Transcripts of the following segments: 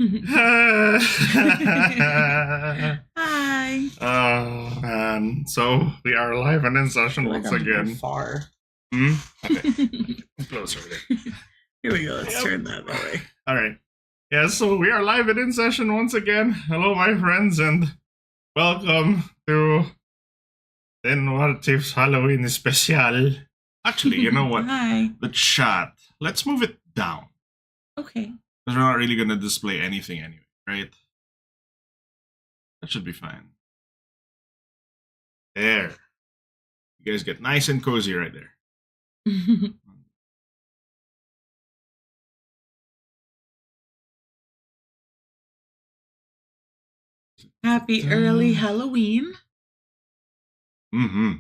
Hi. Oh man, so we are live and in session once again. Far. Okay. Closer there. Here we go. Let's turn that way. All right. Yeah, so we are live and in session once again. Hello, my friends, and welcome to What If's Halloween Special. Actually, you know what? Hi. The chat. Let's move it down. Okay. Because we're not really going to display anything anyway, right? That should be fine. There. You guys get nice and cozy right there. Happy early Halloween. Mm-hmm.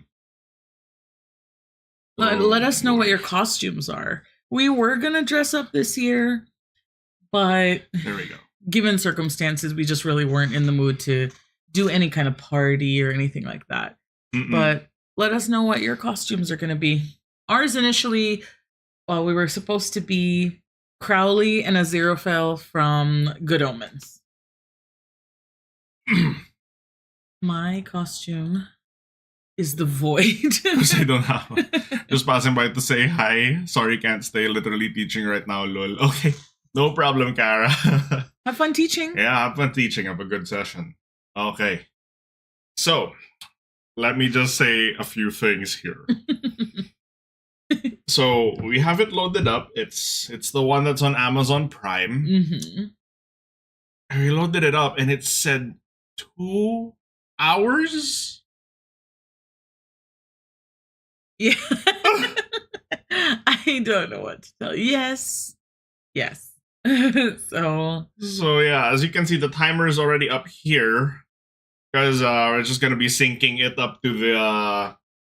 Let us know what your costumes are. We were going to dress up this year, but there we go. Given circumstances, we just really weren't in the mood to do any kind of party or anything like that. But let us know what your costumes are going to be. Ours initially, we were supposed to be Crowley and Aziraphale from Good Omens. My costume is the Void. Because I don't have. Just passing by to say hi. Sorry, can't stay. Literally teaching right now, lol. Okay. No problem, Kara. Have fun teaching. Yeah, have fun teaching. Have a good session. Okay. So, let me just say a few things here. So, we have it loaded up. It's the one that's on Amazon Prime. Mm-hmm. I reloaded it up and it said 2 hours? Yeah. I don't know what to tell you. Yes. So yeah, as you can see, the timer is already up here because we're just gonna be syncing it up to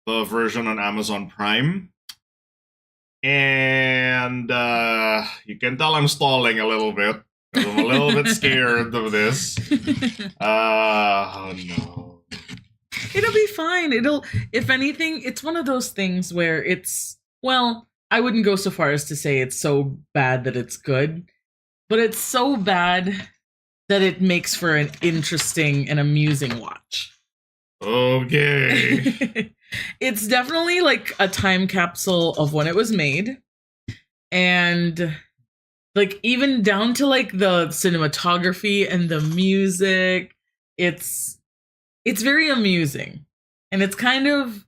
the version on Amazon Prime, and you can tell I'm stalling a little bit. I'm a little bit scared of this. Oh no. It'll be fine. If anything, it's one of those things where I wouldn't go so far as to say it's so bad that it's good, but it's so bad that it makes for an interesting and amusing watch. Okay. It's definitely like a time capsule of when it was made. And like even down to like the cinematography and the music, it's very amusing. And it's kind of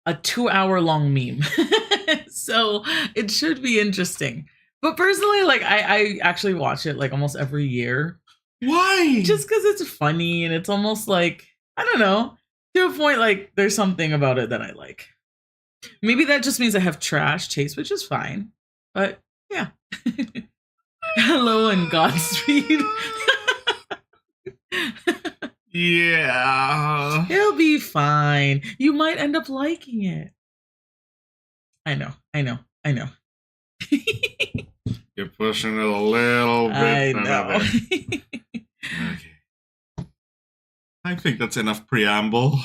a 2-hour-long meme. So it should be interesting. But personally, like I actually watch it like almost every year. Why? Just because it's funny and it's almost like, I don't know, to a point like there's something about it that I like. Maybe that just means I have trash taste, which is fine. But yeah. Hello and Godspeed. Yeah. It'll be fine. You might end up liking it. I know. You're pushing it a little bit. I know. Okay. I think that's enough preamble.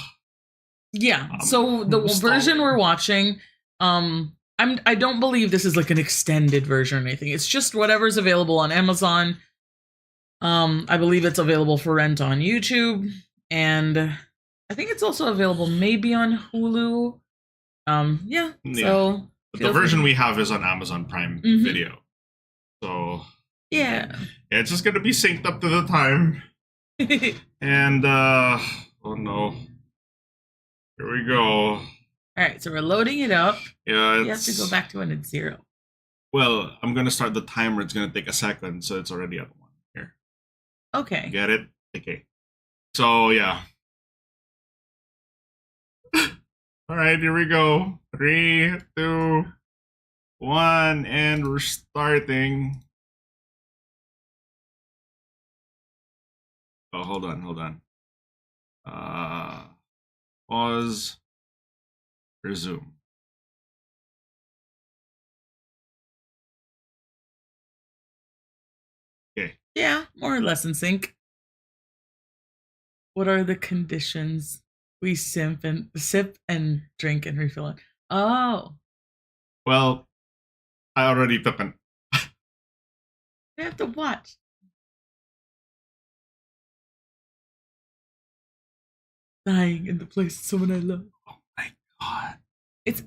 Yeah. So the version we're watching, I don't believe this is like an extended version or anything. It's just whatever's available on Amazon. I believe it's available for rent on YouTube, and I think it's also available maybe on Hulu. Yeah. So but the version we have is on Amazon Prime Video. So yeah, it's just gonna be synced up to the time. And oh no, here we go. All right, so we're loading it up. Yeah, you have to go back to when it's 0. Well, I'm gonna start the timer. It's gonna take a second, so it's already at 1 here. Okay. Get it? Okay. So yeah. All right, here we go. 3, 2, 1, and we're starting. Oh, hold on. Pause. Resume. Okay. Yeah, more or less in sync. What are the conditions? We sip and drink and refill it. Oh. Well, I already took an. We have to watch. Dying in the place of someone I love. Oh my god.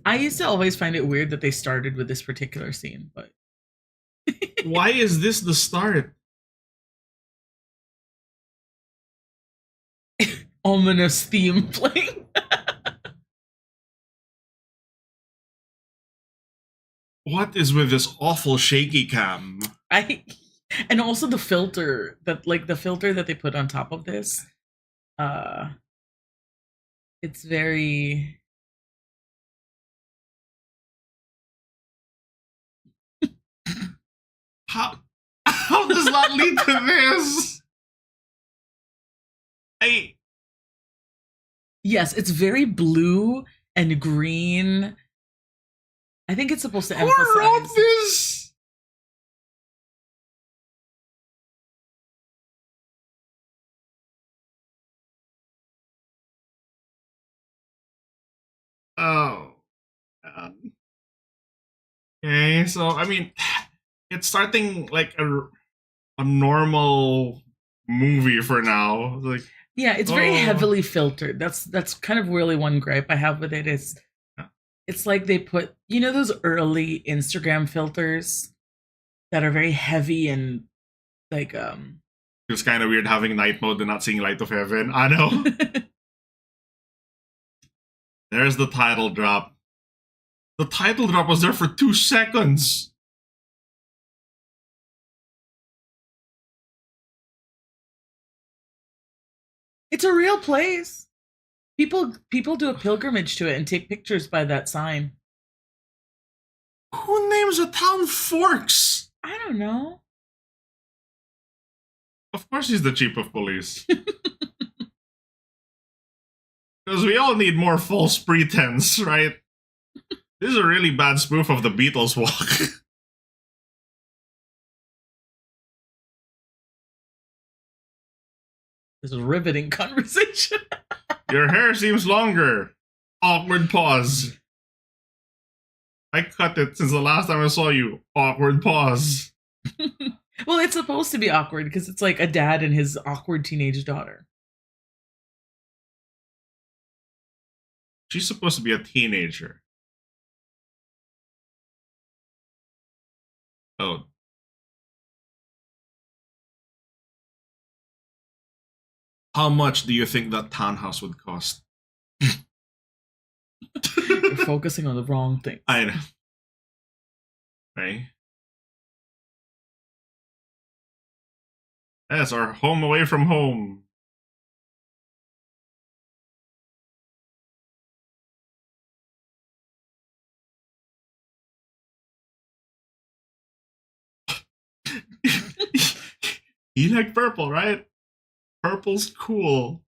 I used to always find it weird that they started with this particular scene, but Why is this the start? ominous theme playing. What is with this awful shaky cam? And also the filter that they put on top of this. It's very How does that lead to this? Yes, it's very blue and green. I think it's supposed to Who wrote emphasize this? Oh. Okay, so I mean, it's starting like a normal movie for now. Like, yeah, it's very heavily filtered. That's kind of really one gripe I have with it is it's like they put, you know, those early Instagram filters that are very heavy and like it's kind of weird having night mode and not seeing light of heaven. I know. There's the title drop. The title drop was there for 2 seconds. It's a real place. People do a pilgrimage to it and take pictures by that sign. Who names a town Forks? I don't know. Of course he's the chief of police. Because we all need more false pretense, right? This is a really bad spoof of the Beatles walk. This is a riveting conversation. Your hair seems longer. Awkward pause. I cut it since the last time I saw you. Awkward pause. Well, it's supposed to be awkward because it's like a dad and his awkward teenage daughter. She's supposed to be a teenager. Oh. How much do you think that townhouse would cost? You're focusing on the wrong thing. I know. Right? That's our home away from home. You like purple, right? Purple's cool.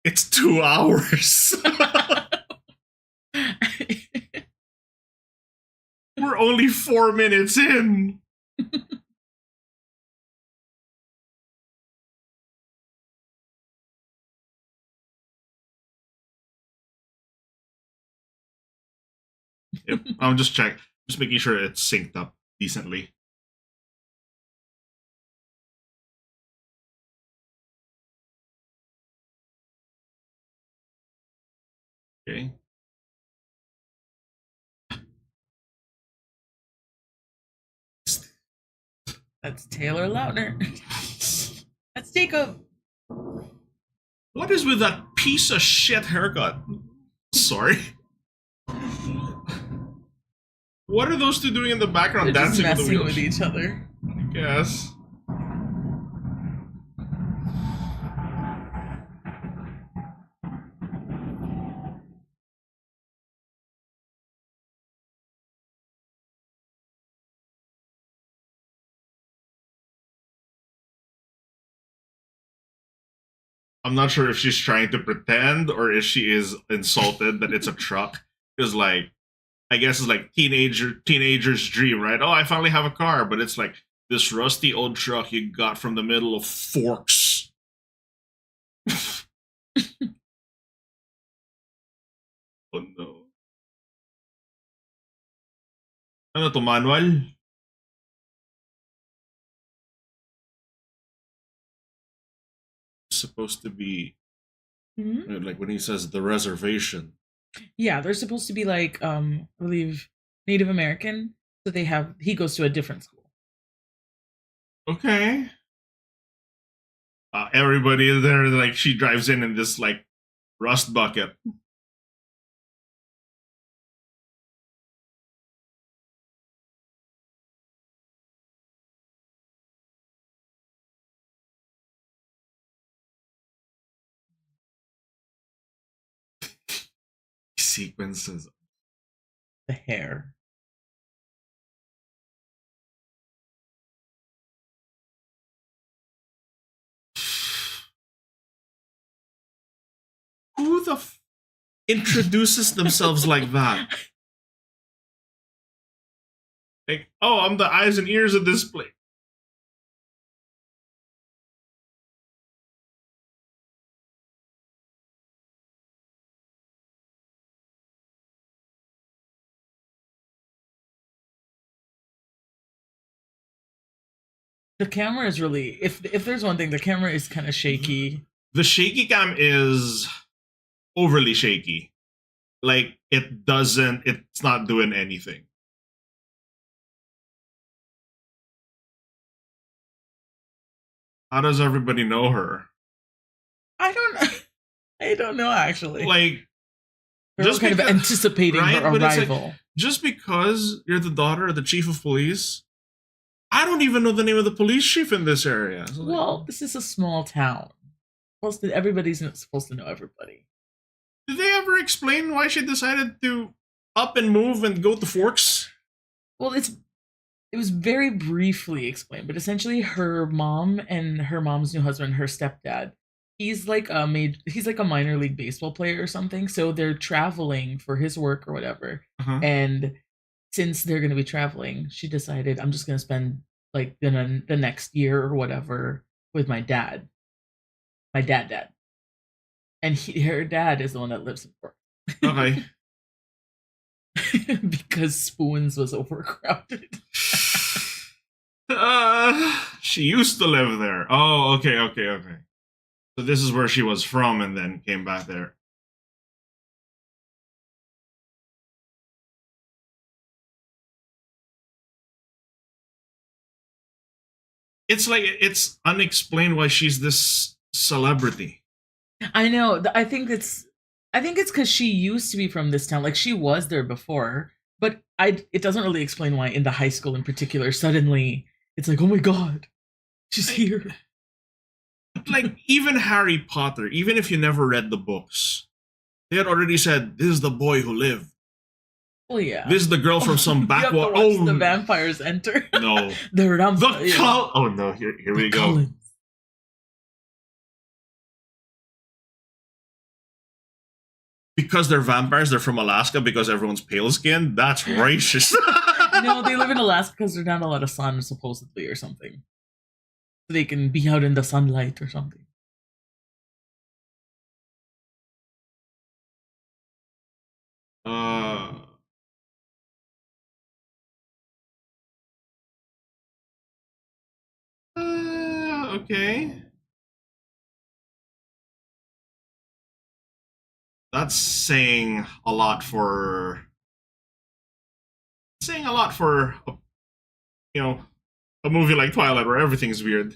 It's 2 hours. We're only 4 minutes in. Yep, I'm just making sure it's synced up decently. Okay. That's Taylor Lautner. That's Jacob. What is with that piece of shit haircut? Sorry. What are those two doing in the background? They're just Dancing messing with each other. I guess. I'm not sure if she's trying to pretend or if she is insulted that it's a truck. Because, like, I guess it's like teenager's dream, right? Oh, I finally have a car, but it's like this rusty old truck you got from the middle of Forks. Oh no. Ano to, manual? supposed to be Mhm. like when he says the reservation. Yeah, they're supposed to be like I believe Native American. So he goes to a different school. Okay. Everybody is there, like she drives in this like rust bucket. Sequences. The hair. Who the introduces themselves like that? Like, oh, I'm the eyes and ears of this place. The camera is really if there's one thing, the camera is kind of shaky. The shaky cam is overly shaky. Like it's not doing anything. How does everybody know her? I don't know actually. Like, They're all kind of anticipating right? her But it's arrival. like, just because you're the daughter of the chief of police, I don't even know the name of the police chief in this area. So Well, this is a small town. Everybody's not supposed to know everybody. did they ever explain why she decided to up and move and go to Forks? Well, it was very briefly explained, but essentially her mom and her mom's new husband, her stepdad, he's like a minor league baseball player or something. So they're traveling for his work or whatever. Uh-huh. And since they're going to be traveling, she decided I'm just going to spend like the next year or whatever with my dad. My dad. And her dad is the one that lives in Fort. Okay. Because Spoons was overcrowded. She used to live there. Oh, okay. So this is where she was from and then came back there. It's like it's unexplained why she's this celebrity. I know. I think it's because she used to be from this town. Like she was there before, but it doesn't really explain why in the high school in particular suddenly it's like, oh my god, she's here. Like even Harry Potter, even if you never read the books, they had already said this is the boy who lived. Well, yeah. This is the girl from some backwater. Oh, the vampires enter. No. the Oh no! Here we go. Collins. Because they're vampires, they're from Alaska because everyone's pale skinned. That's racist. No, they live in Alaska because there's not a lot of sun, supposedly, or something. So they can be out in the sunlight or something. Okay. That's saying a lot for a movie like Twilight where everything's weird.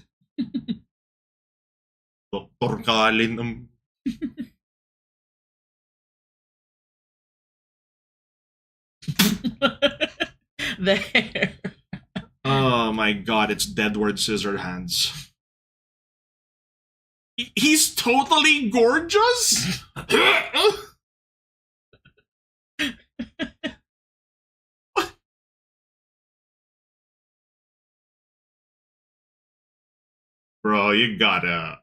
Dr. Kalin. The hair. Oh my god, it's Deadward Scissorhands. He's totally gorgeous? Bro, you gotta.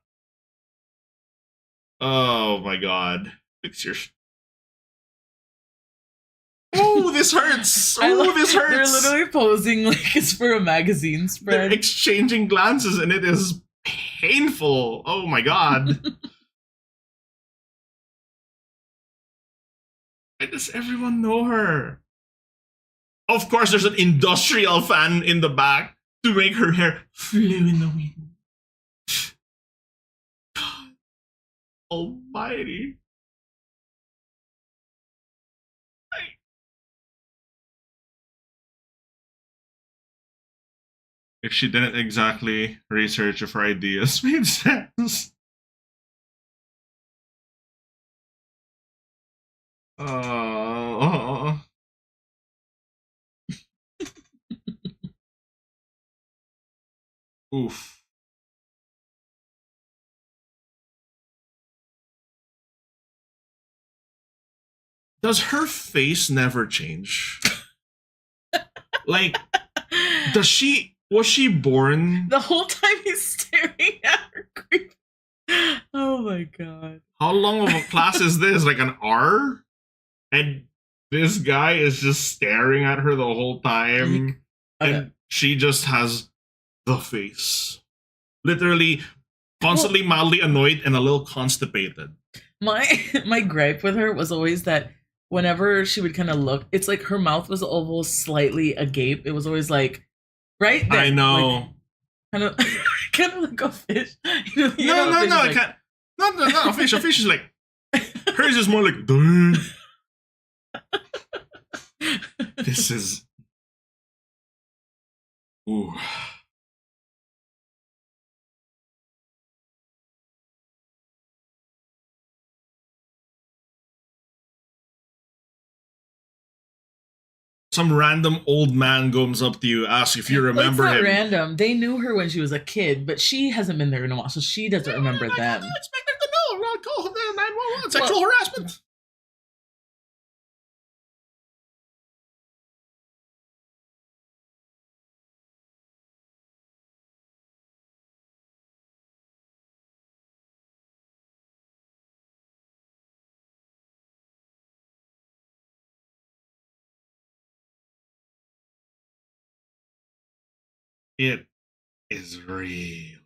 Oh my god. Fix your. Oh, this hurts. Oh, this hurts. They're literally posing like it's for a magazine spread. They're exchanging glances and it is painful. Oh my god. Why does everyone know her? Of course, there's an industrial fan in the back to make her hair flow in the wind. almighty. If she didn't exactly research if her ideas made sense. Uh, oof. Does her face never change? Like, was she born? The whole time he's staring at her. Oh my god. How long of a class is this? Like an R? And this guy is just staring at her the whole time. And she just has the face. Literally, constantly mildly annoyed and a little constipated. My gripe with her was always that whenever she would kind of look, it's like her mouth was almost slightly agape. It was always like, right? I know. Like, kind of like a fish. No, I can't. Not a fish. A fish is like, hers is more like, duh. This is. Ooh. Some random old man comes up to you, asks if you remember him. It's not him. Random. They knew her when she was a kid, but she hasn't been there in a while, so she doesn't remember them. I expect her to know. Call 911. Sexual harassment. It is real.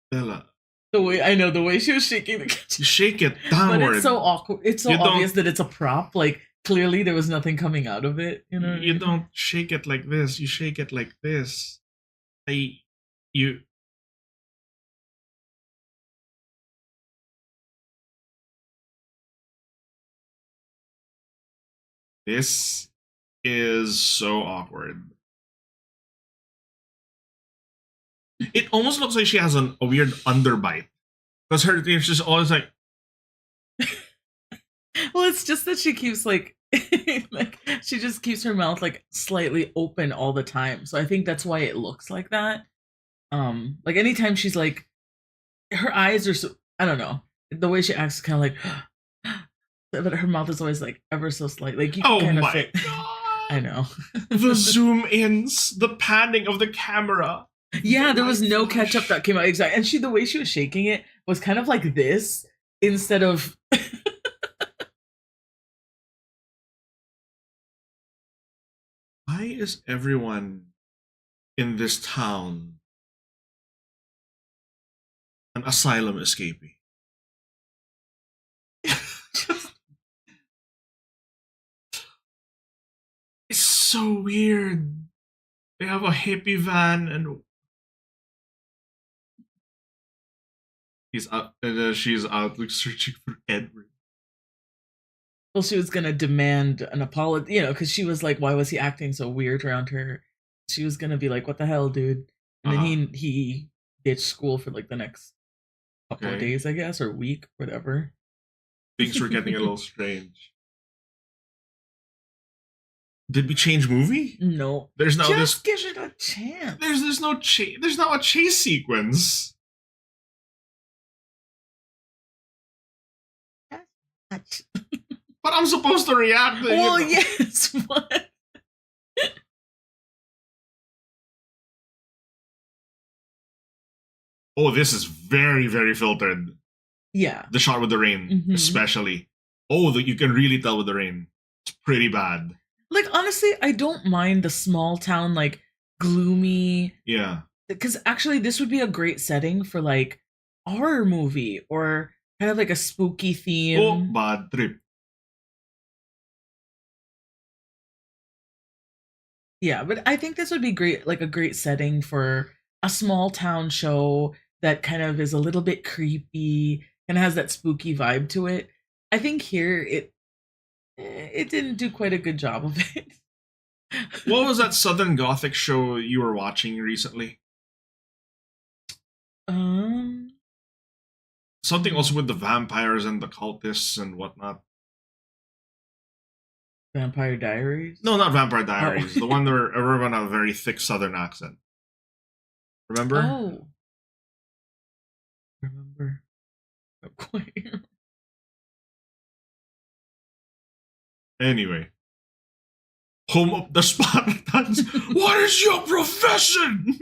Bella. The way she was shaking the kitchen. You shake it downward. But it's so awkward. It's so obvious that it's a prop. Like, clearly there was nothing coming out of it. You know? You don't shake it like this. You shake it like this. This is so awkward. It almost looks like she has a weird underbite. Because it's just always like. Well, it's just that she keeps like she just keeps her mouth like slightly open all the time. So I think that's why it looks like that. Like anytime she's like, her eyes are so, I don't know, the way she acts is kind of like, but her mouth is always like ever so slight. Like you oh kind of my fit. god! I know. The zoom ins, the panning of the camera. Yeah, there was no catch up that came out exactly, and the way she was shaking it was kind of like this instead of. Why is everyone in this town an asylum escapee? It's so weird. They have a hippie van and she's out like searching for Edward. Well, she was gonna demand an apology, you know, because she was like, "Why was he acting so weird around her?" She was gonna be like, "What the hell, dude?" And then he ditched school for like the next couple of days, I guess, or week, whatever. Things were getting a little strange. Did we change movie? No. There's no just give it a chance. There's no there's not a chase sequence. That's But I'm supposed to react. Well, yes. What? Oh, this is very, very filtered. Yeah. The shot with the rain, especially. Oh, you can really tell with the rain. It's pretty bad. Like, honestly, I don't mind the small town, like, gloomy. Yeah. Because actually, this would be a great setting for, like, a horror movie or kind of like a spooky theme. Oh, bad trip. Yeah, but I think this would be great, like a great setting for a small town show that kind of is a little bit creepy and has that spooky vibe to it. I think here it didn't do quite a good job of it. What was that Southern Gothic show you were watching recently? um, Something also with the vampires and the cultists and whatnot. Vampire Diaries. No, not Vampire Diaries. Oh. The one where everyone had a very thick Southern accent. Remember? Oh, remember? Not quite. Anyway. Home of the Spartans. What is your profession?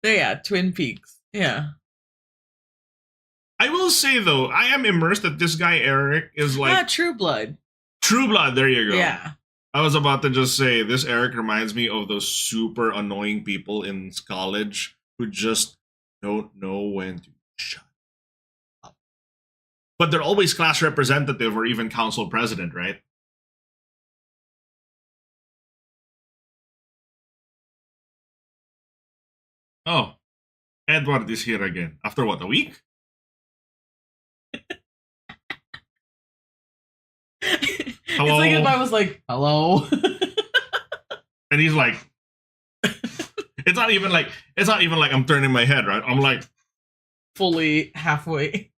Yeah, Twin Peaks. Yeah. I will say though, I am immersed that this guy Eric is like True Blood. True Blood. There you go. Yeah. I was about to just say this Eric reminds me of those super annoying people in college who just don't know when to shut up. But they're always class representative or even council president, right? Oh, Edward is here again. After what, a week? It's Hello? like if I was like, hello. And he's like, it's not even like I'm turning my head, right? I'm like, Fully halfway.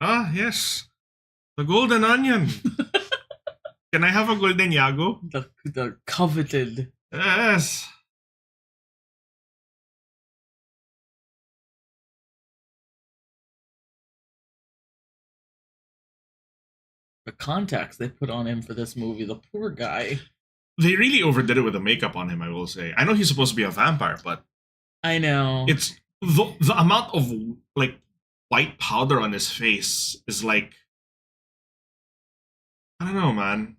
ah, yes, the golden onion. Can I have a golden yago? The coveted. Yes. The contacts they put on him for this movie, the poor guy. They really overdid it with the makeup on him, I will say. I know he's supposed to be a vampire, but I know. it's the amount of like white powder on his face is like, I don't know, man.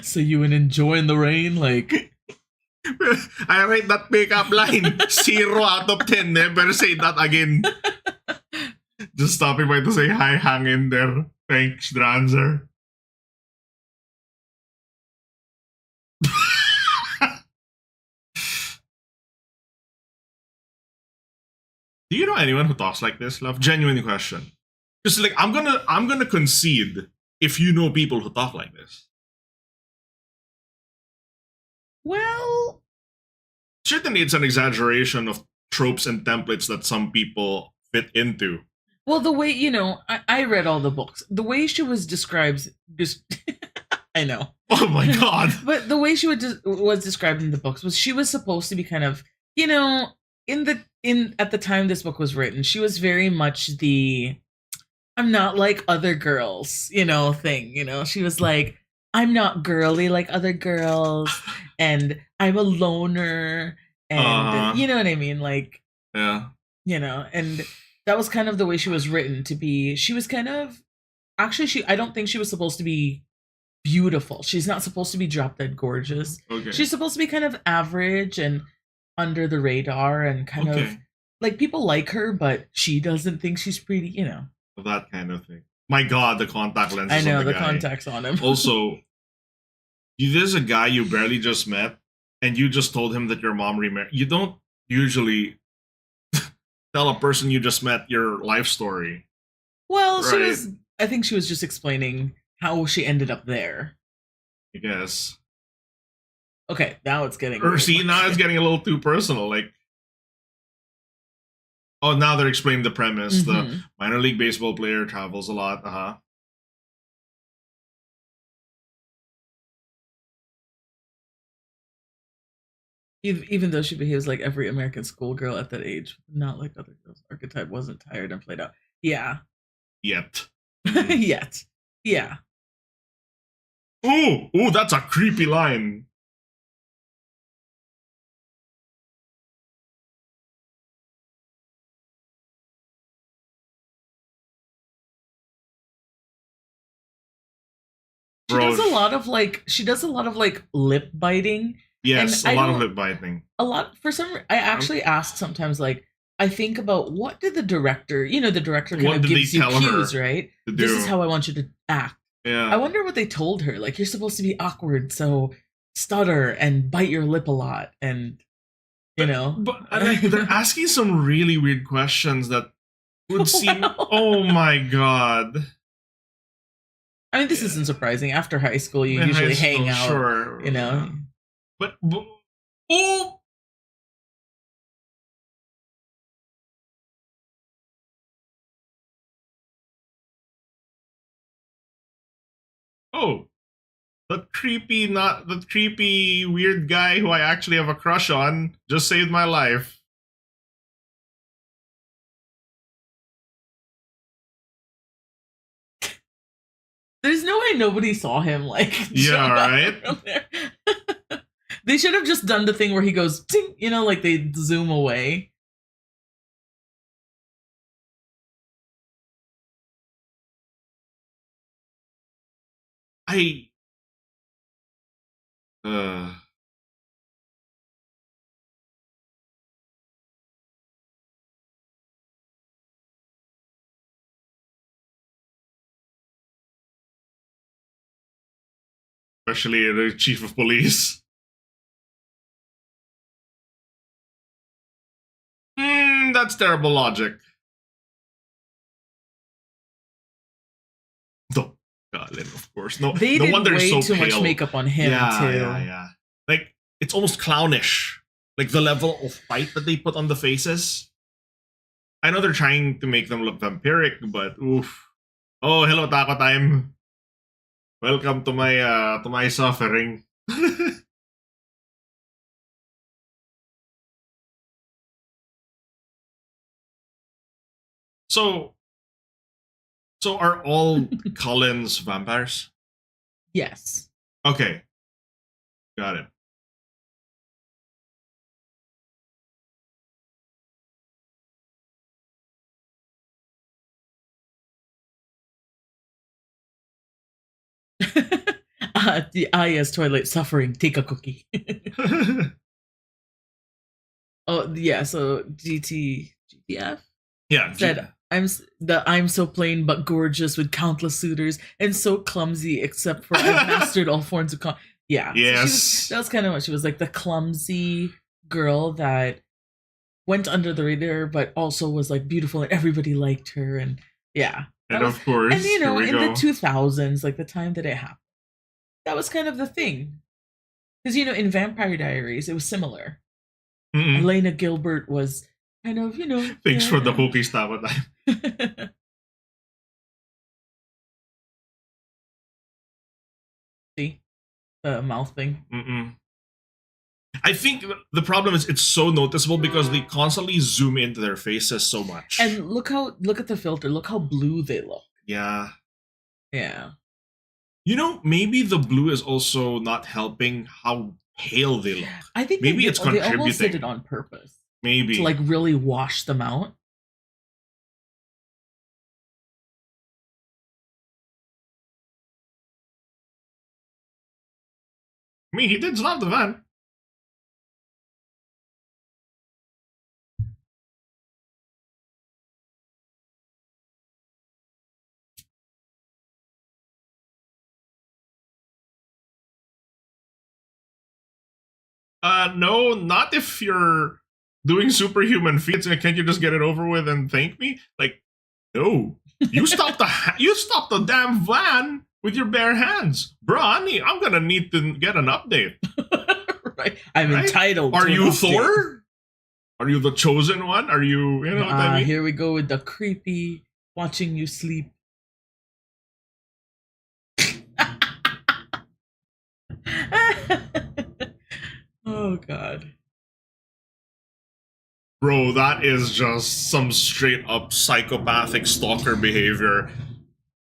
So you were enjoying the rain, like I rate that makeup line 0 out of 10. Never say that again. Just stopping by to say hi, hang in there. Thanks, Dranzer. Do you know anyone who talks like this, love? Genuine question. Just like I'm gonna concede if you know people who talk like this. well, Certainly it's an exaggeration of tropes and templates that some people fit into. well, the way I read all the books. The way she was described, just I know. Oh my god. But the way she was described in the books was she was supposed to be kind of, in at the time this book was written, she was very much the I'm not like other girls, thing. She was like, I'm not girly like other girls, and I'm a loner, and you know what I mean? Like, Yeah. and that was kind of the way she was written to be. She was kind of actually I don't think she was supposed to be beautiful. She's not supposed to be drop dead gorgeous. Okay. She's supposed to be kind of average and under the radar and kind of like people like her, but she doesn't think she's pretty. That kind of thing. My god, the contact lenses. I know on the guy. contacts on him. Also, there's a guy you barely just met, and you just told him that your mom remarried. You don't usually tell a person you just met your life story. Well, right. I think she was just explaining how she ended up there. I guess. Okay, now it's getting. Or see, now it's getting a little too personal. Like, oh, now they're explaining the premise. Mm-hmm. The minor league baseball player travels a lot. Even though she behaves like every American schoolgirl at that age, not like other girls. Archetype wasn't tired and played out. Yeah. Yet. Yet. Yeah. Ooh, that's a creepy line. She Bro, does a lot of like lip biting. yes, And a lot of lip biting. A lot for some. I actually ask sometimes, like, I think about what did the director, the director kind What of did they gives you tell cues, her right? to This do? is how I want you to act. Yeah. I wonder what they told her. Like, you're supposed to be awkward, so stutter and bite your lip a lot, and But like, they're asking some really weird questions that would seem. Oh my god. I mean, this isn't surprising. After high school, you In usually high hang school, out, sure. Yeah. But oh. Oh, the creepy weird guy who I actually have a crush on just saved my life. There's no way nobody saw him like Yeah, right? from there. They should have just done the thing where he goes, ting, like they zoom away. I especially the chief of police. That's terrible logic. No, Colin, of course. No, They no did wonder way he's so too pale. much makeup on him Yeah, too. yeah. Like, it's almost clownish. Like the level of fight that they put on the faces. I know they're trying to make them look vampiric, but oof. Oh, hello, taco time. Welcome to my suffering. So are all Collins vampires? Yes. Okay. Got it. Yes, Twilight suffering. Take a cookie. Oh yeah, so GTF Yeah. said I'm so plain but gorgeous with countless suitors and so clumsy except for I've mastered all forms of yeah. Yes. So that was kind of what she was like, the clumsy girl that went under the radar but also was like beautiful and everybody liked her, and yeah. And of course, and in here we the go. 2000s, like the time that it happened, that was kind of the thing. Because in Vampire Diaries, it was similar. Elena Gilbert was kind of, Thanks for the cookies, taco time. See? The mouth thing. I think the problem is it's so noticeable because they constantly zoom into their faces so much. And look at the filter. Look how blue they look. Yeah. Yeah. Maybe the blue is also not helping how pale they look. I think maybe it's contributing. They almost did it on purpose. Maybe. To like really wash them out. I mean, he did stop the van. No, not if you're doing superhuman feats. And can't you just get it over with and thank me? Like, no, you stopped the damn van with your bare hands, bro. I'm gonna need to get an update. Right, I'm entitled. Are to you an update. Thor? Are you the chosen one? Are you? You know what I mean? Here we go with the creepy watching you sleep. Oh god. Bro, that is just some straight up psychopathic stalker behavior.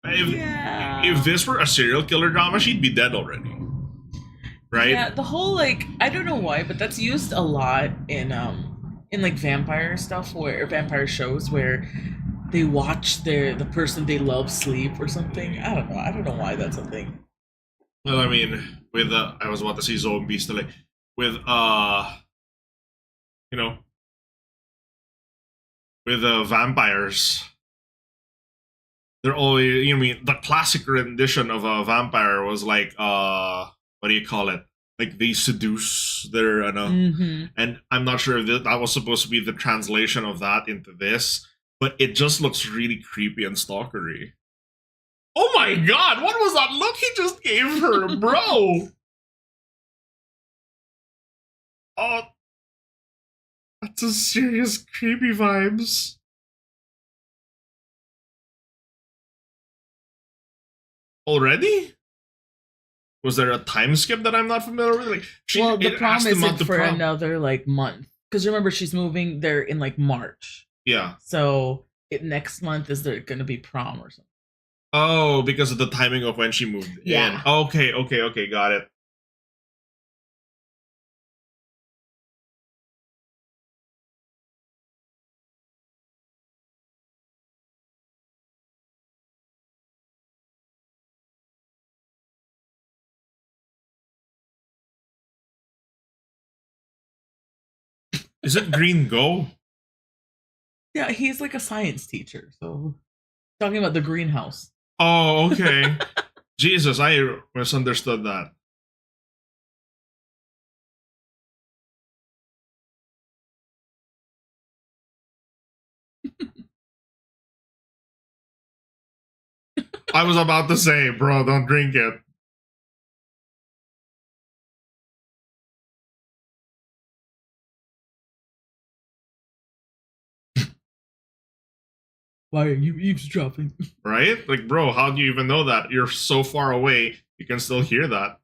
If this were a serial killer drama, she'd be dead already. Right? Yeah, the whole I don't know why, but that's used a lot in like vampire stuff or vampire shows where they watch the person they love sleep or something. I don't know. I don't know why that's a thing. Well, I mean, with I was about to say zombies, like with you know, with vampires. They're always, you know, I mean, the classic rendition of a vampire was like, what do you call it? Like they seduce their, Mm-hmm. and I'm not sure if that was supposed to be the translation of that into this, but it just looks really creepy and stalkery. Oh my god, what was that look he just gave her, bro? Oh, that's a serious creepy vibes. Already? Was there a time skip that I'm not familiar with? Like, Well, the it asked prom him not isn't to for prom. another like month because remember she's moving there in like March, Yeah. so next month is there going to be prom or something? Oh, because of the timing of when she moved in. Yeah. Okay, okay, okay, got it. Is it Green Go? Yeah, he's like a science teacher, so talking about the greenhouse. Oh, okay. Jesus, I misunderstood that. I was about to say, bro, don't drink it. Why are you eavesdropping? Right? Like, bro, how do you even know that? You're so far away, you can still hear that.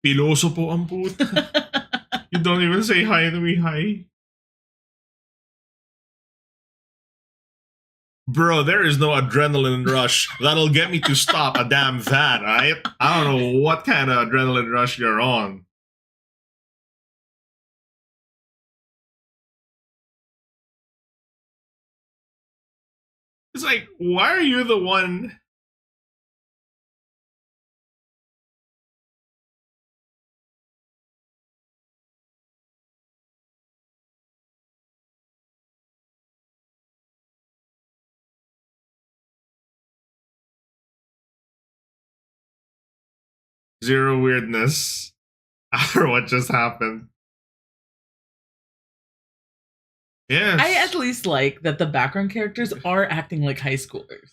Piloso po ang puta. You don't even say hi to me, hi. Bro, there is no adrenaline rush that'll get me to stop a damn van, right? I don't know what kind of adrenaline rush you're on. It's like, why are you the one? Zero weirdness after what just happened. Yes. I at least like that the background characters are acting like high schoolers.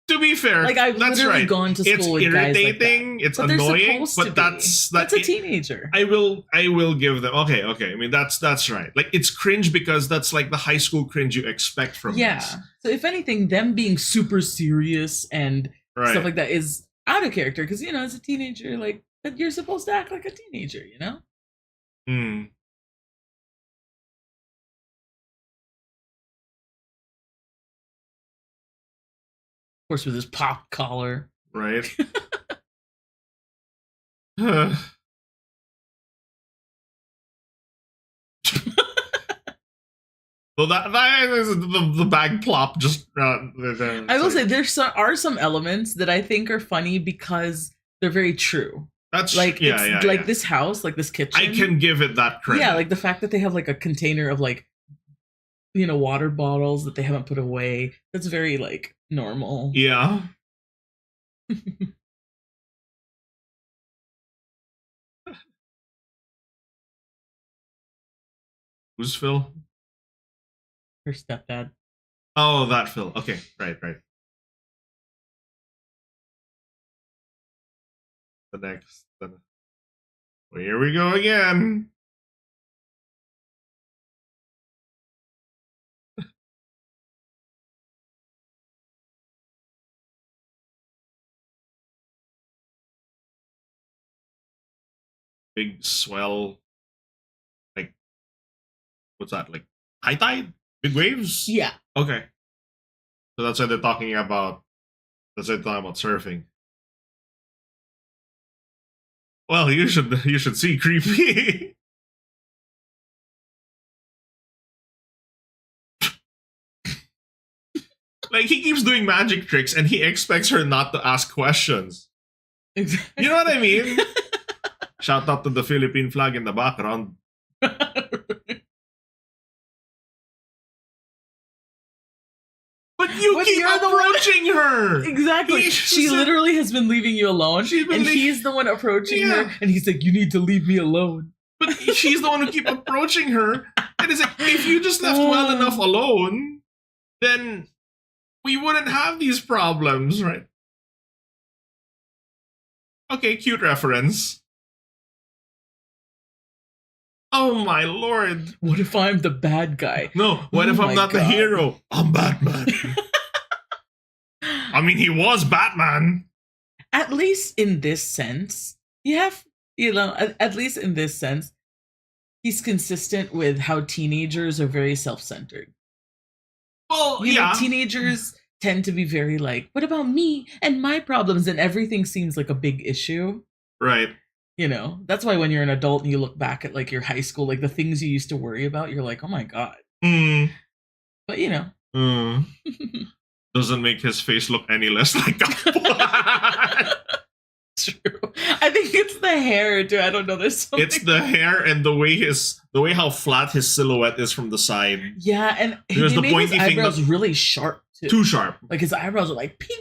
To be fair, Like I've that's literally right. gone to school It's with guys like irritating. that. It's But they're annoying. supposed to But be. that's a teenager. I will give them. Okay, okay. I mean that's right. Like it's cringe because that's like the high school cringe you expect from Yeah. this. So if anything, them being super serious and Right. stuff like that is out of character because you know as a teenager, like that you're supposed to act like a teenager, you know. Hmm. Of course, with his pop collar. Right. Well, that is the bag plop. Just I will say there are some elements that I think are funny because they're very true. that's Like yeah, it's yeah, like yeah. this house, like this kitchen. I can give it that credit. Yeah, like the fact that they have like a container of like water bottles that they haven't put away. That's very like normal. Yeah. Who's Phil? Her stepdad. Oh, that Phil. Okay, right, right. The next. Well, here we go again. Big swell. Like, what's that? Like high tide? Big waves? Yeah. Okay. So that's why they're talking about. That's why they're talking about surfing. Well, you should see creepy. Like he keeps doing magic tricks and he expects her not to ask questions. Exactly. You know what I mean? Shout out to the Philippine flag in the background. But you But keep you're the one- approaching her. Exactly. She literally has been leaving you alone, and he's the one approaching her, and he's like, "You need to leave me alone." But she's the one who keep approaching her, and it's like, if you just left well enough alone, then we wouldn't have these problems, right? Okay, cute reference. Oh my lord. What if I'm the bad guy? No, what if I'm not the hero? I'm Batman. I mean, he was Batman. At least in this sense, at least in this sense, he's consistent with how teenagers are very self-centered. Well, Teenagers tend to be very like, what about me and my problems? And everything seems like a big issue. Right. That's why when you're an adult and you look back at like your high school, like the things you used to worry about, you're like, oh my God. But doesn't make his face look any less like that. True. I think it's the hair too. I don't know. There's something. It's the hair and the way how flat his silhouette is from the side. Yeah, and there's he made his eyebrows really sharp too. Too sharp. Like his eyebrows are like ping.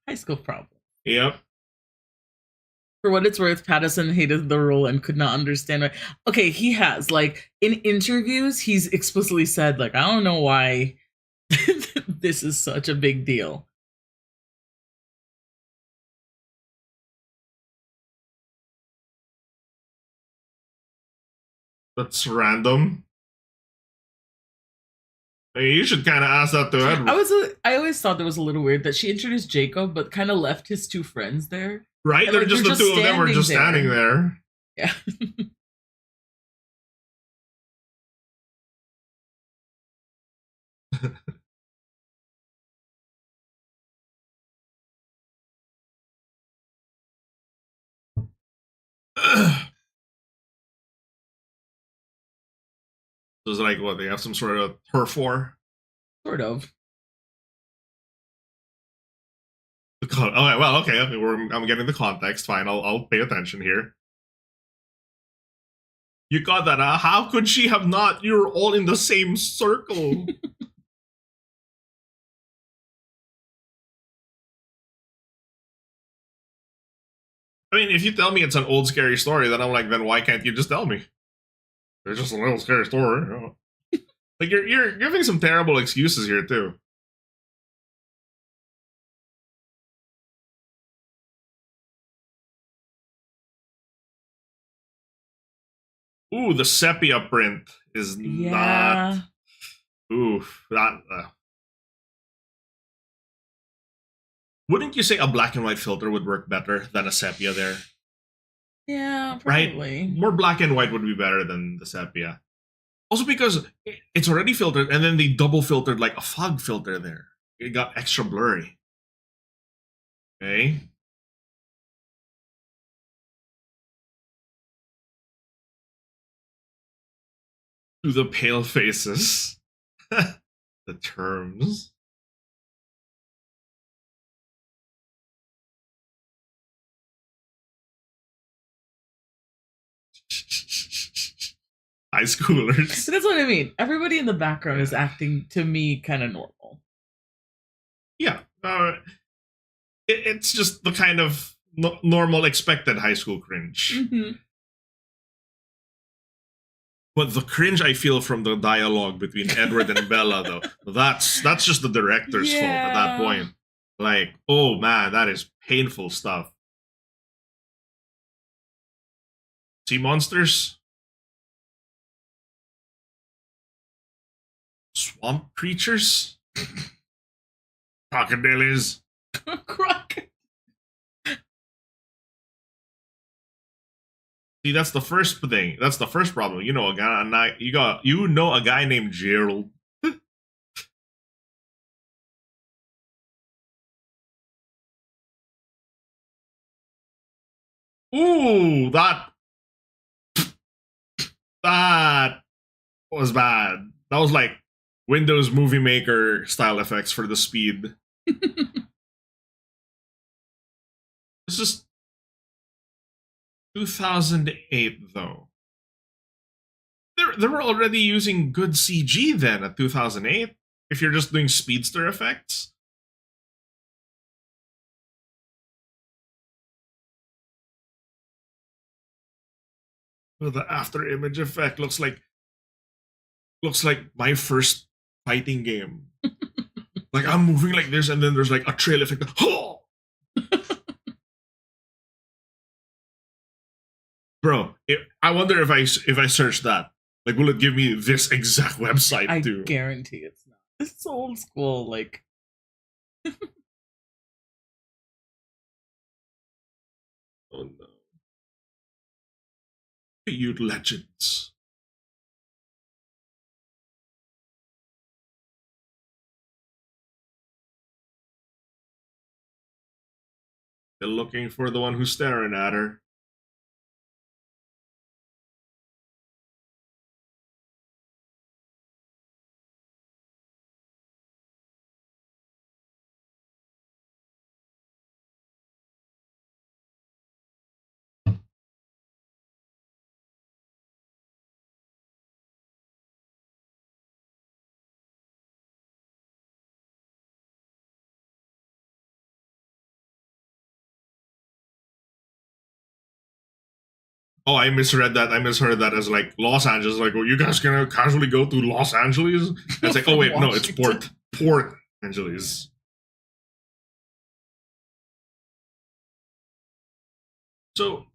High school problem. Yep. For what it's worth, Patterson hated the role and could not understand why. Okay, he has, like, in interviews, he's explicitly said, like, I don't know why this is such a big deal. That's random. I mean, you should kind of ask that to Edward. I always thought that was a little weird that she introduced Jacob, but kind of left his two friends there. Right? And, They're like, just the two of them were just standing there. Yeah. So it's like, what, they have some sort of turf war? Sort of. Okay, well, okay. I'm getting the context. Fine, I'll pay attention here. You got that? How could she have not? You're all in the same circle. I mean, if you tell me it's an old scary story, then I'm like, then why can't you just tell me? It's just a little scary story. Like you're giving some terrible excuses here too. Ooh, the sepia print is not. Oof, that. Wouldn't you say a black and white filter would work better than a sepia there? Yeah, probably. Right? More black and white would be better than the sepia. Also because it's already filtered and then they double filtered like a fog filter there. It got extra blurry. Okay? To the pale faces. The terms. High schoolers. That's what I mean. Everybody in the background is acting, to me, kind of normal. Yeah. It's just the kind of normal, expected high school cringe. Mm-hmm. But the cringe I feel from the dialogue between Edward and Bella, though, that's just the director's fault at that point. Like, oh man, that is painful stuff. Sea monsters? Swamp creatures? Crocodiles? See, that's the first thing. That's the first problem. You know a guy named Gerald. Ooh, that was bad. That was like Windows Movie Maker style effects for the speed. This is 2008 though. They were already using good CG then at 2008. If you're just doing speedster effects. Well, the after image effect looks like my first fighting game. Like I'm moving like this, and then there's like a trail effect. Oh! Bro, I wonder if I search that, like, will it give me this exact website I too? guarantee it's not. It's old school, like. Oh no, you legends. They're looking for the one who's staring at her. Oh, I misread that. I misheard that as like Los Angeles. Like, well, you guys gonna casually go to Los Angeles? And it's like, oh wait, no, it's Port Angeles. So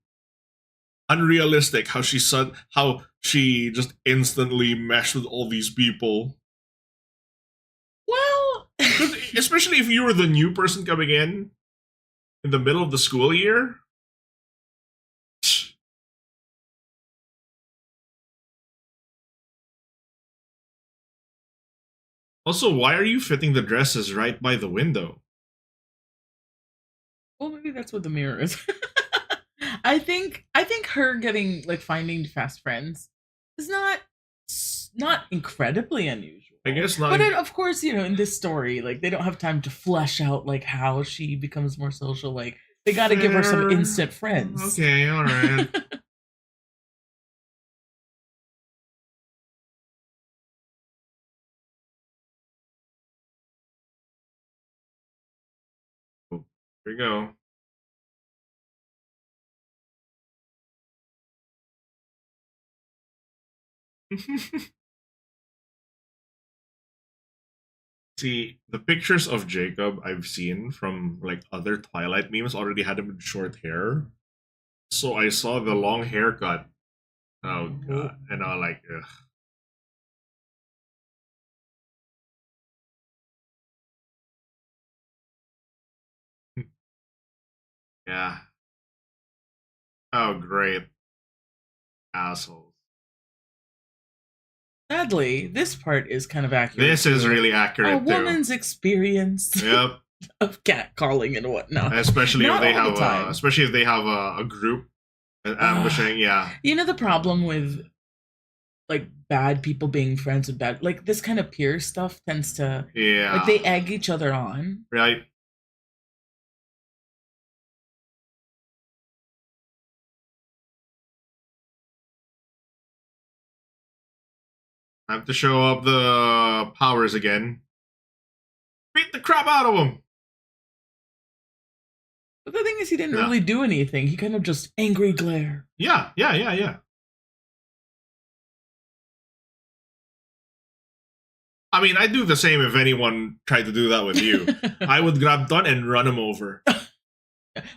unrealistic how she just instantly meshed with all these people. Well, Especially if you were the new person coming in the middle of the school year. Also, why are you fitting the dresses right by the window? well, maybe that's what the mirror is. I think her getting like finding fast friends is not incredibly unusual. I guess not. But then, of course, in this story, like they don't have time to flesh out like how she becomes more social. Like they got to give her some instant friends. Okay, all right. Here we go. See, the pictures of Jacob I've seen from like other Twilight memes already had him with short hair. So I saw the long haircut. Oh god. And I was like, ugh. Yeah. Oh great. Assholes. Sadly, this part is kind of accurate. This is really accurate a too. woman's experience Yep. of catcalling and whatnot. Especially Not if they all the have time. especially if they have a group ambushing, yeah. You know the problem with like bad people being friends with bad, like this kind of peer stuff tends to, Yeah. like they egg each other on. Right. I have to show up the powers again. Beat the crap out of them. But the thing is, he didn't really do anything. He kind of just angry glare. Yeah. I mean, I'd do the same if anyone tried to do that with you. I would grab Don and run him over.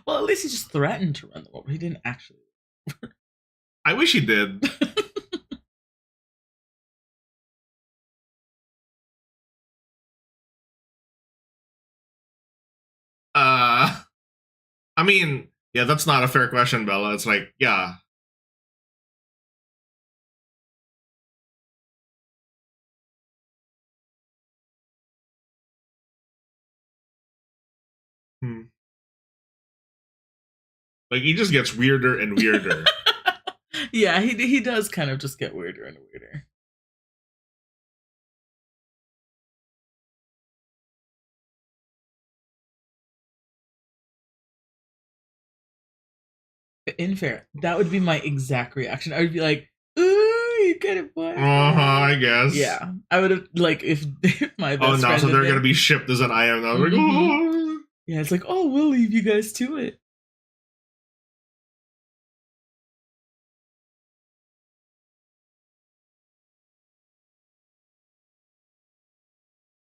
Well, at least he just threatened to run them over. He didn't actually. I wish he did. I mean, yeah, that's not a fair question, Bella. It's like, yeah. Like he just gets weirder and weirder. Yeah, he does kind of just get weirder and weirder. In fair, that would be my exact reaction. I would be like, "Ooh, you get it, boy." I guess. Yeah, I would have like if my best friend. So they're gonna be shipped as an I am now. Like, yeah, it's like, oh, we'll leave you guys to it.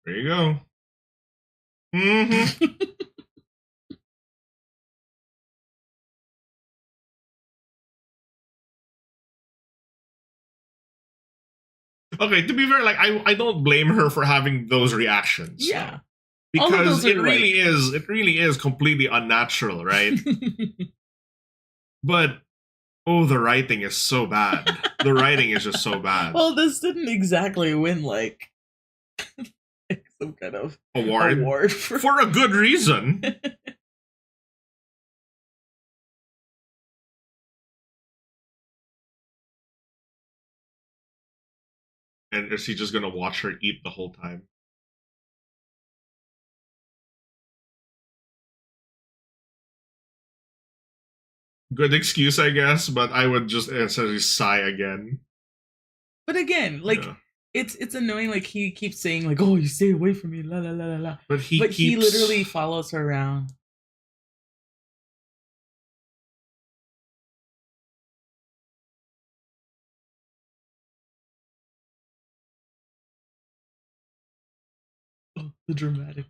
There you go. Mm-hmm. Okay, to be fair, like I don't blame her for having those reactions. Yeah. Because it really is completely unnatural, right? But the writing is so bad. The writing is just so bad. Well, this didn't exactly win like some kind of award for a good reason. And is he just gonna watch her eat the whole time? Good excuse, I guess, but I would just essentially sigh again. But again, like it's annoying. Like he keeps saying, like, "Oh, you stay away from me," la la la la la. But he literally follows her around. Oh, the dramatic.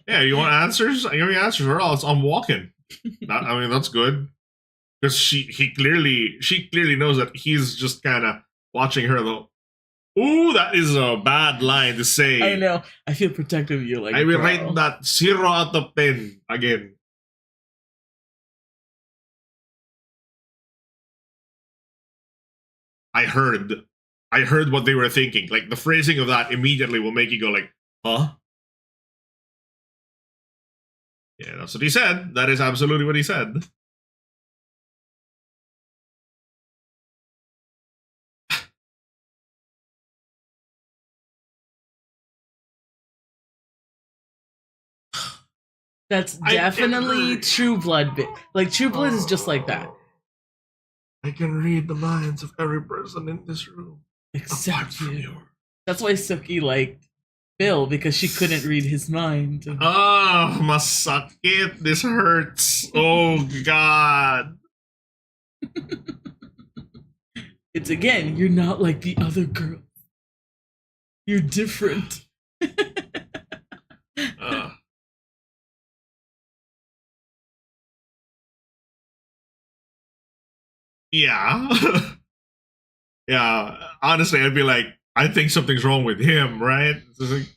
Yeah, you want answers? I give you answers, or else I'm walking. I mean, that's good. Because she clearly knows that he's just kind of watching her though. Ooh, that is a bad line to say. I know. I feel protective of you. Like I will rate that 0 out of 10 again. I heard what they were thinking. Like the phrasing of that immediately will make you go like, huh? Yeah, that's what he said. That is absolutely what he said. That's definitely True Blood. Like True Blood is just like that. I can read the minds of every person in this room. Except you. That's why Suki liked Bill, because she couldn't read his mind. Oh, masakit. This hurts. Oh, God. It's again, you're not like the other girls. You're different. Yeah. Yeah. Honestly, I'd be like, I think something's wrong with him, right? Like,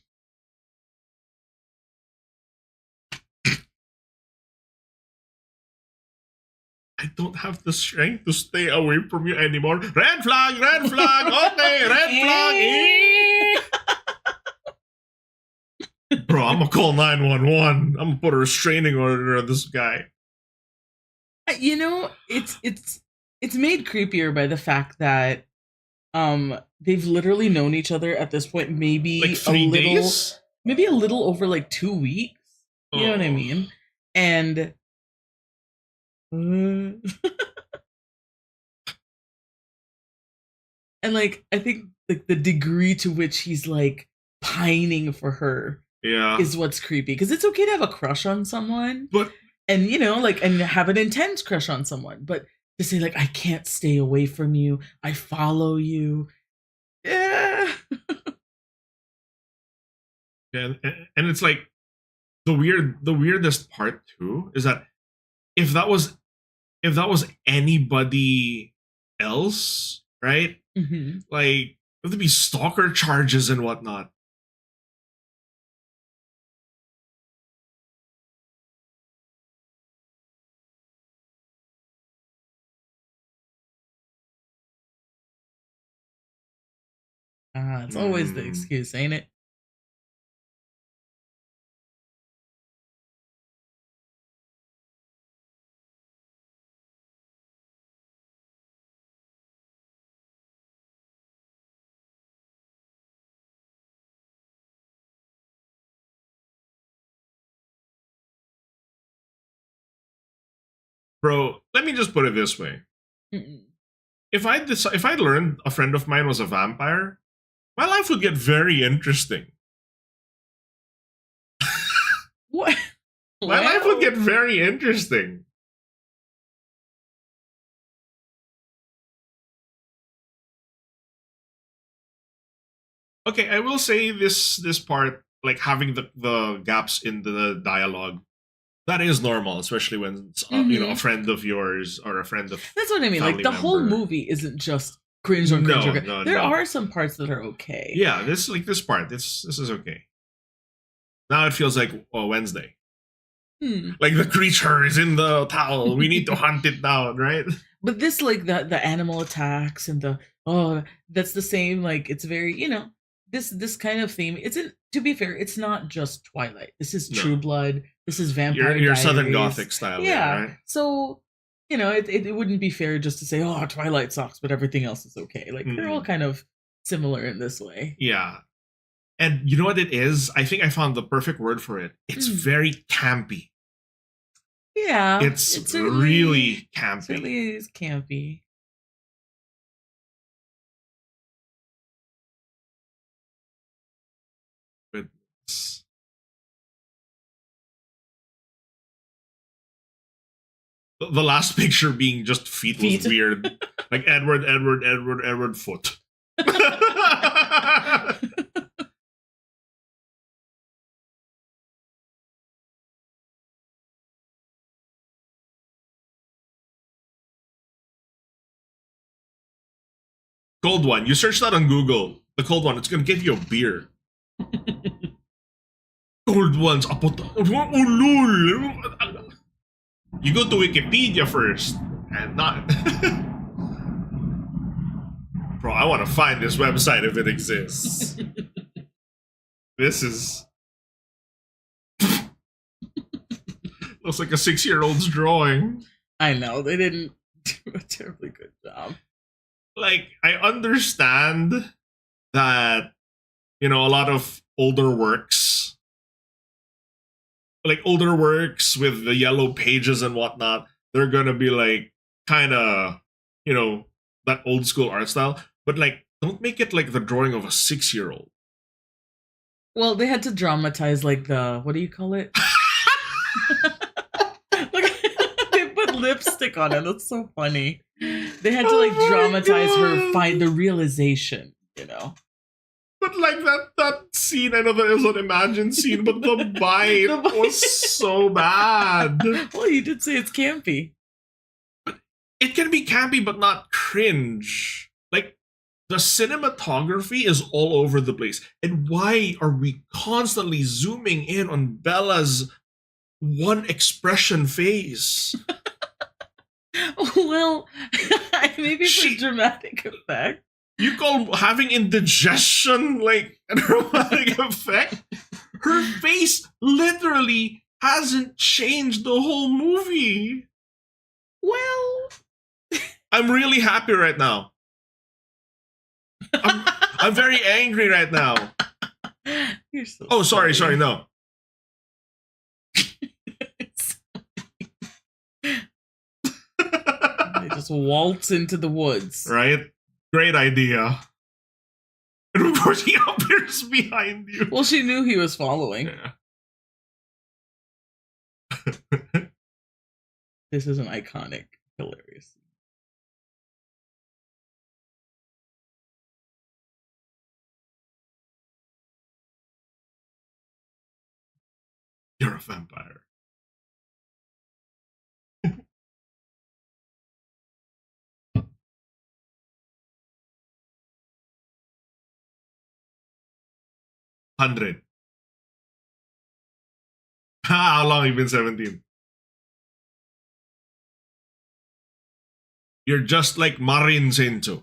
I don't have the strength to stay away from you anymore. Red flag, okay, red flag. Bro, I'm gonna call 911. I'm gonna put a restraining order on this guy. You know, it's made creepier by the fact that they've literally known each other at this point maybe like 3 days? Maybe a little over like 2 weeks. You know what I mean? And and like I think like the degree to which he's like pining for her is what's creepy, because it's okay to have a crush on someone, but and you know, like, and have an intense crush on someone, but to say like, I can't stay away from you, I follow you. Yeah. And it's like the weirdest part too is that if that was anybody else, right? Mm-hmm. Like there'd be stalker charges and whatnot. It's always the excuse, ain't it? Bro, let me just put it this way. Mm-mm. If I learned a friend of mine was a vampire, my life would get very interesting. What? My life would get very interesting. Okay, I will say this part, like having the gaps in the dialogue, that is normal, especially when it's, a friend of yours or a friend of That's what I mean. Like family the whole member. movie isn't just cringe on cringe. No, on cringe. no, There no. are some parts that are okay. Yeah, this part, this is okay. Now it feels like Wednesday. Like the creature is in the towel. We need to hunt it down, right? But this, like the animal attacks and that's the same. Like it's very, this kind of theme. To be fair, it's not just Twilight. This is True Blood. This is Vampire Your Diaries. Southern Gothic style, Yeah. right? So it wouldn't be fair just to say, oh, Twilight sucks, but everything else is okay. Like they're all kind of similar in this way. Yeah. And you know what it is? I think I found the perfect word for it. It's very campy. Yeah. It's really campy. It certainly is campy. Goodness. The last picture being just feet. Was weird. Like Edward foot. Cold one. You search that on Google. The cold one. It's gonna give you a beer. Cold ones. You go to Wikipedia first, and not. Bro, I want to find this website if it exists. This is. Looks like a 6-year-old's drawing. I know, they didn't do a terribly good job. Like, I understand that, a lot of older works, like older works with the yellow pages and whatnot, they're gonna be like, kind of, that old school art style. But, like, don't make it like the drawing of a 6-year-old. Well, they had to dramatize, like, what do you call it? They put lipstick on it. That's so funny. They had to, like, dramatize her, find the realization, But, like, that scene, I know that is an imagined scene, but the bite was so bad. Well, you did say it's campy. It can be campy, but not cringe. Like, the cinematography is all over the place. And why are we constantly zooming in on Bella's one expression face? Well, maybe for dramatic effect. You call having indigestion like a dramatic effect? Her face literally hasn't changed the whole movie. Well, I'm really happy right now. I'm very angry right now. You're so Oh, sorry, no. They just waltz into the woods. Right? Great idea. And of course he appears behind you. Well, she knew he was following. Yeah. This is an iconic, hilarious. You're a vampire. $100. How long have you been 17? You're just like Marin Sento.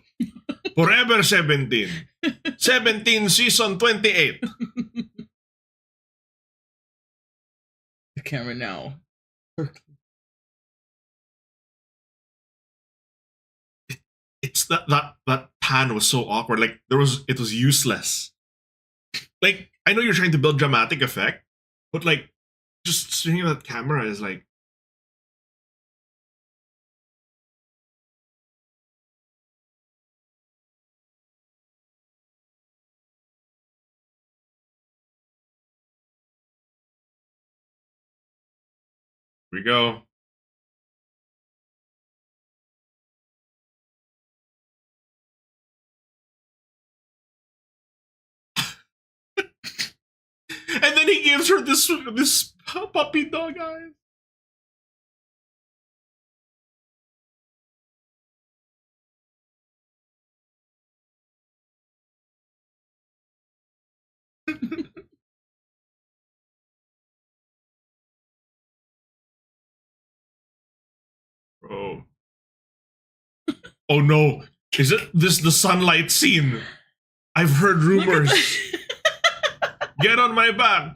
Forever 17. 17 season 28. The camera now. It's that pan was so awkward. Like it was useless. Like I know you're trying to build dramatic effect, but like just swinging that camera is like we go. And then he gives her this puppy dog eyes. Bro. Oh no. Is it this the sunlight scene? I've heard rumors. Get on my back.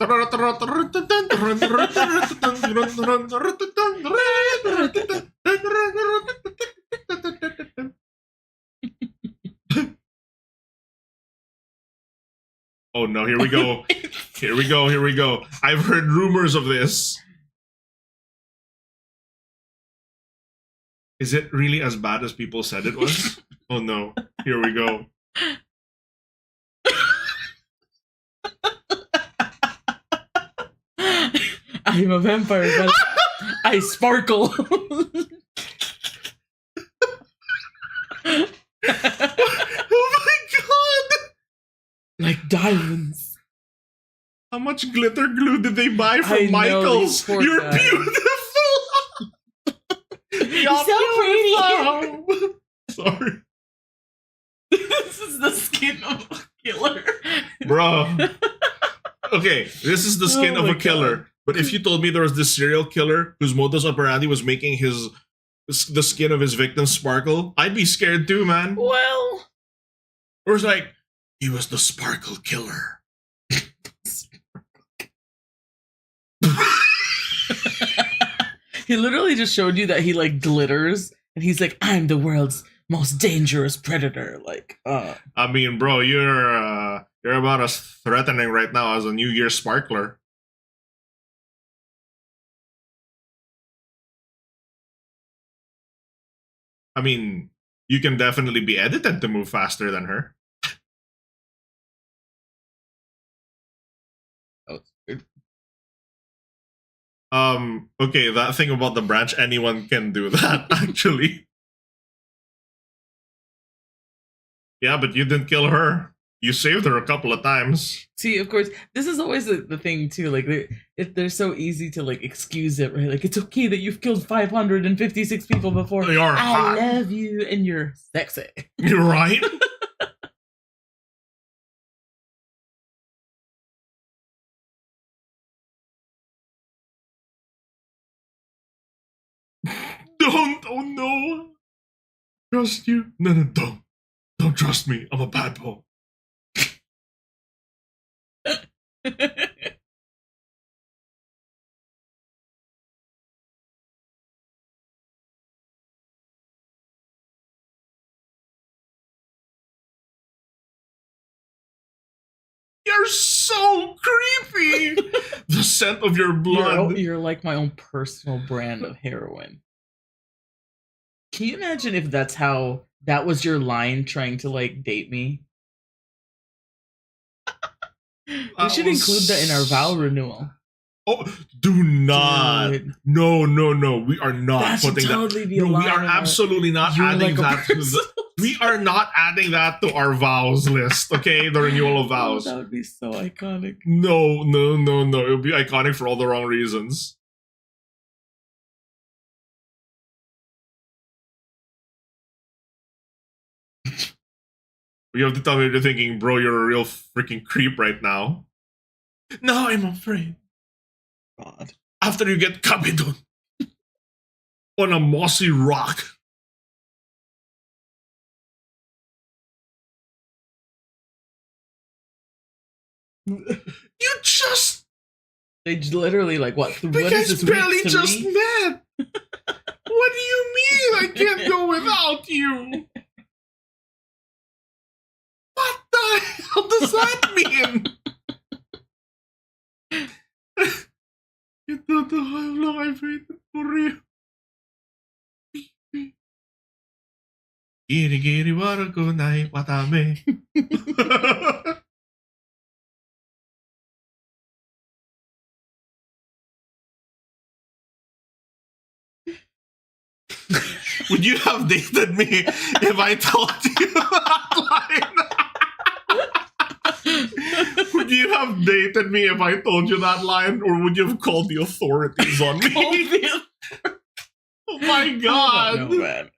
Oh no, here we go. Here we go, here we go. I've heard rumors of this. Is it really as bad as people said it was? Oh no, here we go. I'm a vampire, but I sparkle. Oh my god! Like diamonds. How much glitter glue did they buy from I know, Michaels? these poor You're guys. beautiful! You're so beautiful! Sorry. This is the skin of a killer. Bro. Okay, this is the skin Oh of my a killer. God. But if you told me there was this serial killer whose modus operandi was making the skin of his victims sparkle, I'd be scared too, man. Well, Or it's like, he was the sparkle killer. he literally just showed you that he like glitters, and he's like, "I'm the world's most dangerous predator." Like, I mean, bro, you're about as threatening right now as a New Year sparkler. I mean, you can definitely be edited to move faster than her. oh, it's weird. Okay, that thing about the branch, anyone can do that, actually. Yeah, but you didn't kill her. You saved her a couple of times. See, of course, this is always the thing too. Like, they're so easy to like excuse it, right? Like, it's okay that you've killed 556 people before. They are I hot. love you, and you're sexy. You're right. Don't. Oh no. Trust you? No, no, don't. Don't trust me. I'm a bad boy. You're so creepy. The scent of your blood. You're like my own personal brand of heroin. Can you imagine if that was your line trying to like date me? We should include that in our vow renewal. Oh, do not. Dude. No, no, no. We are not That should putting totally that. be a No, we line are in our- absolutely not You're adding like a that to the. person. We are not adding that to our vows list, okay? The renewal of Oh, vows. that would be so iconic. No, no, no, no. It'll be iconic for all the wrong reasons. You have to tell me what you're thinking, bro. You're a real freaking creep right now. No, I'm afraid. God. After you get copied on a mossy rock. You just. They literally like what? You What guys is this? barely week just 3? met. What do you mean I can't go without you? What the hell does that mean? You don't know how long I've waited for you. Giri giri waraku nai watame. Would you have dated me if I told you that line? Would you have dated me if I told you that line, or would you have called the authorities on me? Oh my god, no, man.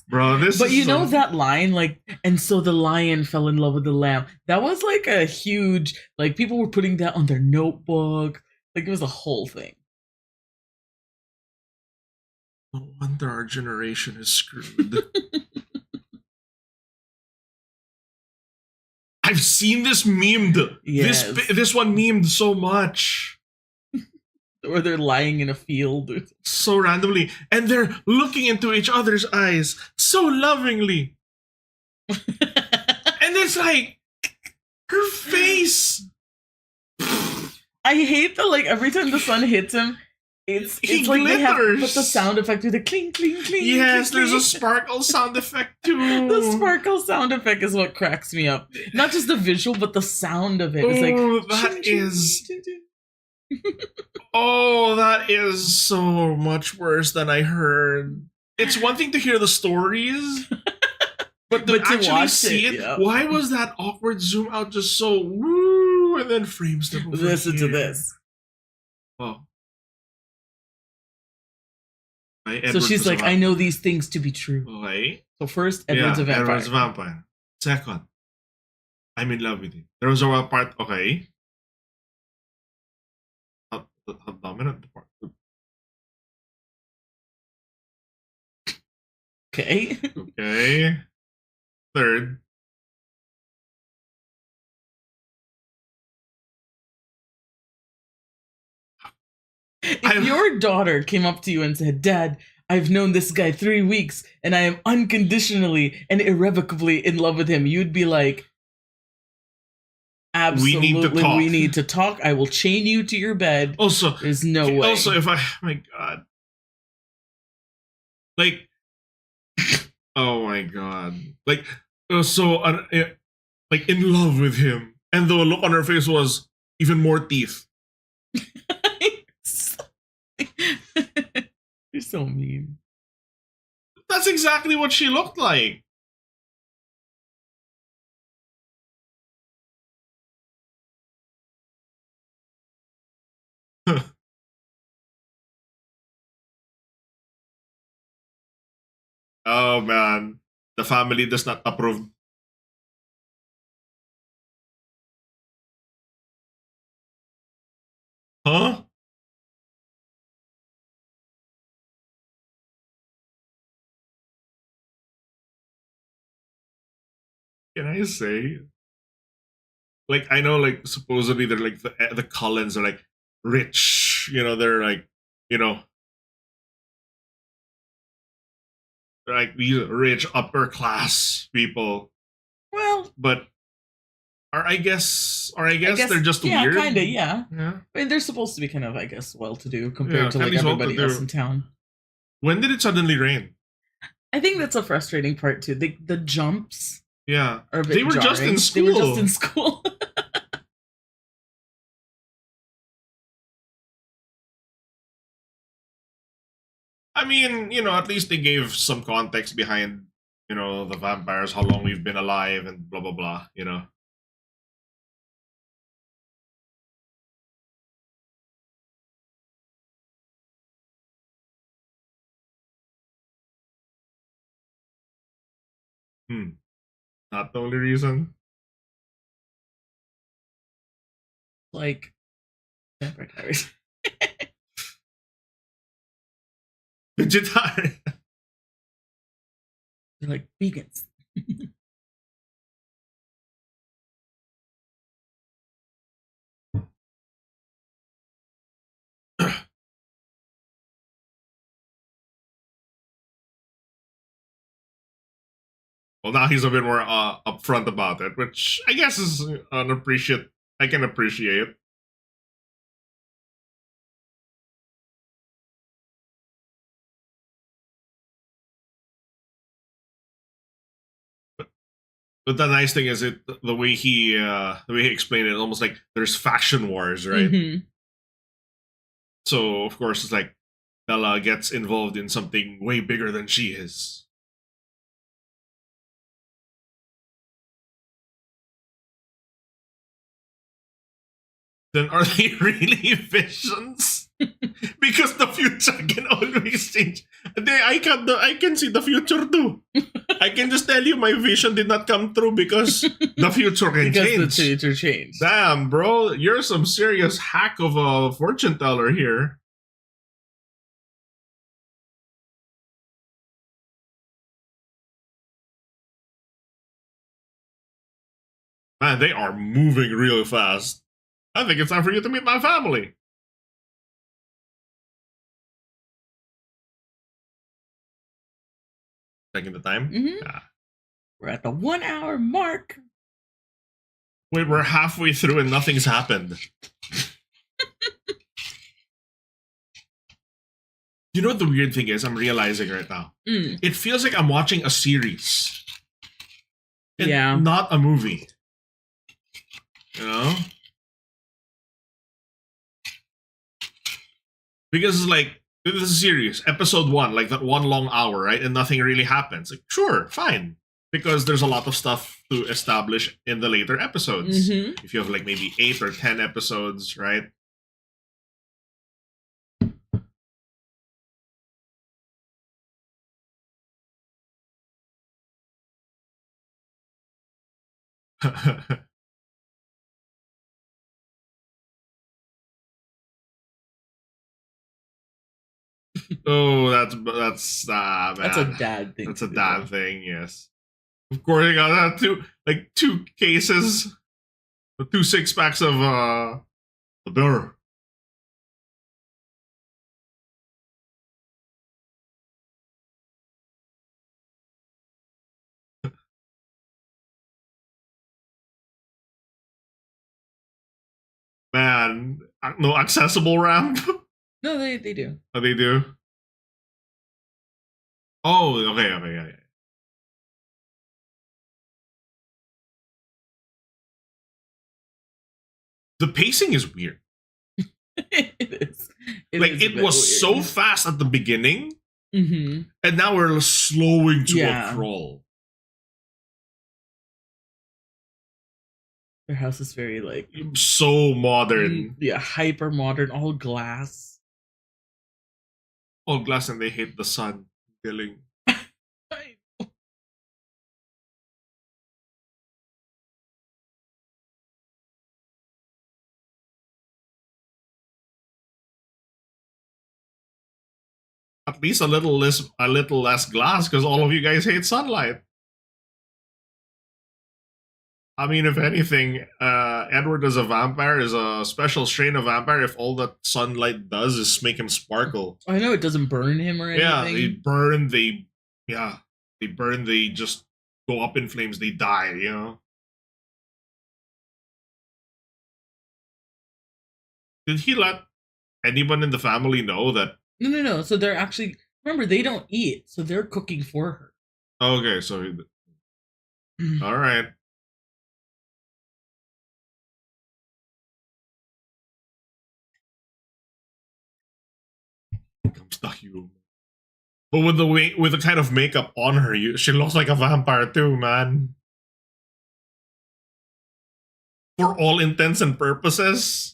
Bro, this but is you know that line, like, and so the lion fell in love with the lamb. That was like a huge, like, people were putting that on their notebook. Like, it was a whole thing. No wonder our generation is screwed. I've seen this memed. Yes. This one memed so much. Or they're lying in a field. So randomly. And they're looking into each other's eyes so lovingly. And it's like, her face. I hate that, like, every time the sun hits him, it's like glitters. they have put the sound effect with the cling, cling, cling. Yes, cling, there's cling. a sparkle sound effect too. The sparkle sound effect is what cracks me up. Not just the visual, but the sound of it. It's like, that is. Oh, that is so much worse than I heard. It's one thing to hear the stories, but to actually watch see it. Yeah. Why was that awkward zoom out just so woo, and then frames them over Listen here? to this. Oh. So she's like, I know these things to be true. Okay. So first, Edward's a vampire. Edward's a vampire. Second, I'm in love with you. There was a part, okay. How dominant the part. Okay. Okay. Third. If your daughter came up to you and said, Dad, I've known this guy 3 weeks and I am unconditionally and irrevocably in love with him, you'd be like, absolutely, we need to talk. I will chain you to your bed. Also, there's no way. Also, if I, my God. Like, oh my God. Like, like in love with him. And the look on her face was even more teeth. You're so mean. That's exactly what she looked like. Oh man, the family does not approve. Huh? Can I say? Like, I know, like, supposedly they're like the Cullens are like rich, you know, they're like, you know, they're like these rich upper class people. Well, but I guess they're just weird. Kinda, yeah. I mean, they're supposed to be kind of, I guess, well-to-do compared to like everybody else in town. When did it suddenly rain? I think that's a frustrating part too. The jumps. Yeah, are a bit they were jarring. just in school. They were just in school. I mean, you know, at least they gave some context behind, you know, the vampires, how long we've been alive, and blah blah blah. You know. Not the only reason. Like Vampire Diaries. Vegetarian. They're like vegans. Well, now he's a bit more upfront about it, which I guess is I can appreciate. But the nice thing is the way he explained it, almost like there's faction wars, right? Mm-hmm. So of course it's like Bella gets involved in something way bigger than she is. Then are they really visions? Because the future can always change. I can see the future too. I can just tell you my vision did not come true because the future can because change. the future changed. Damn, bro, you're some serious hack of a fortune teller here. Man, they are moving real fast. I think it's time for you to meet my family. Checking the time. Yeah. We're at the 1 hour mark. Wait, we're halfway through and nothing's happened. You know what the weird thing is? I'm realizing right now. It feels like I'm watching a series. And not a movie. You know? Because it's like, this is a series, episode 1, like that 1 long hour, right? And nothing really happens. Like, sure, fine. Because there's a lot of stuff to establish in the later episodes. If you have like maybe 8 or 10 episodes, right? Oh, that's man. That's a dad thing. That's a dad thing, yes. Of course, I got that 2 cases, the 2 6-packs of the beer. Man, no accessible ramp. No, they do. Oh, they do. Oh, okay, yeah. The pacing is weird. It is. It was so fast at the beginning, and now we're slowing to a crawl. Their house is very so modern. Yeah, hyper modern, all glass. All glass, and they hate the sun. Killing. At least a little less glass, because all of you guys hate sunlight. I mean, if anything, Edward as a vampire is a special strain of vampire. If all that sunlight does is make him sparkle. I know it doesn't burn him or anything. Yeah, they burn. They just go up in flames. They die. You know. Did he let anyone in the family know that? No. So they're actually, remember, they don't eat, so they're cooking for her. Okay, so all right. Comes the human. But with the kind of makeup on her, she looks like a vampire too, man. For all intents and purposes.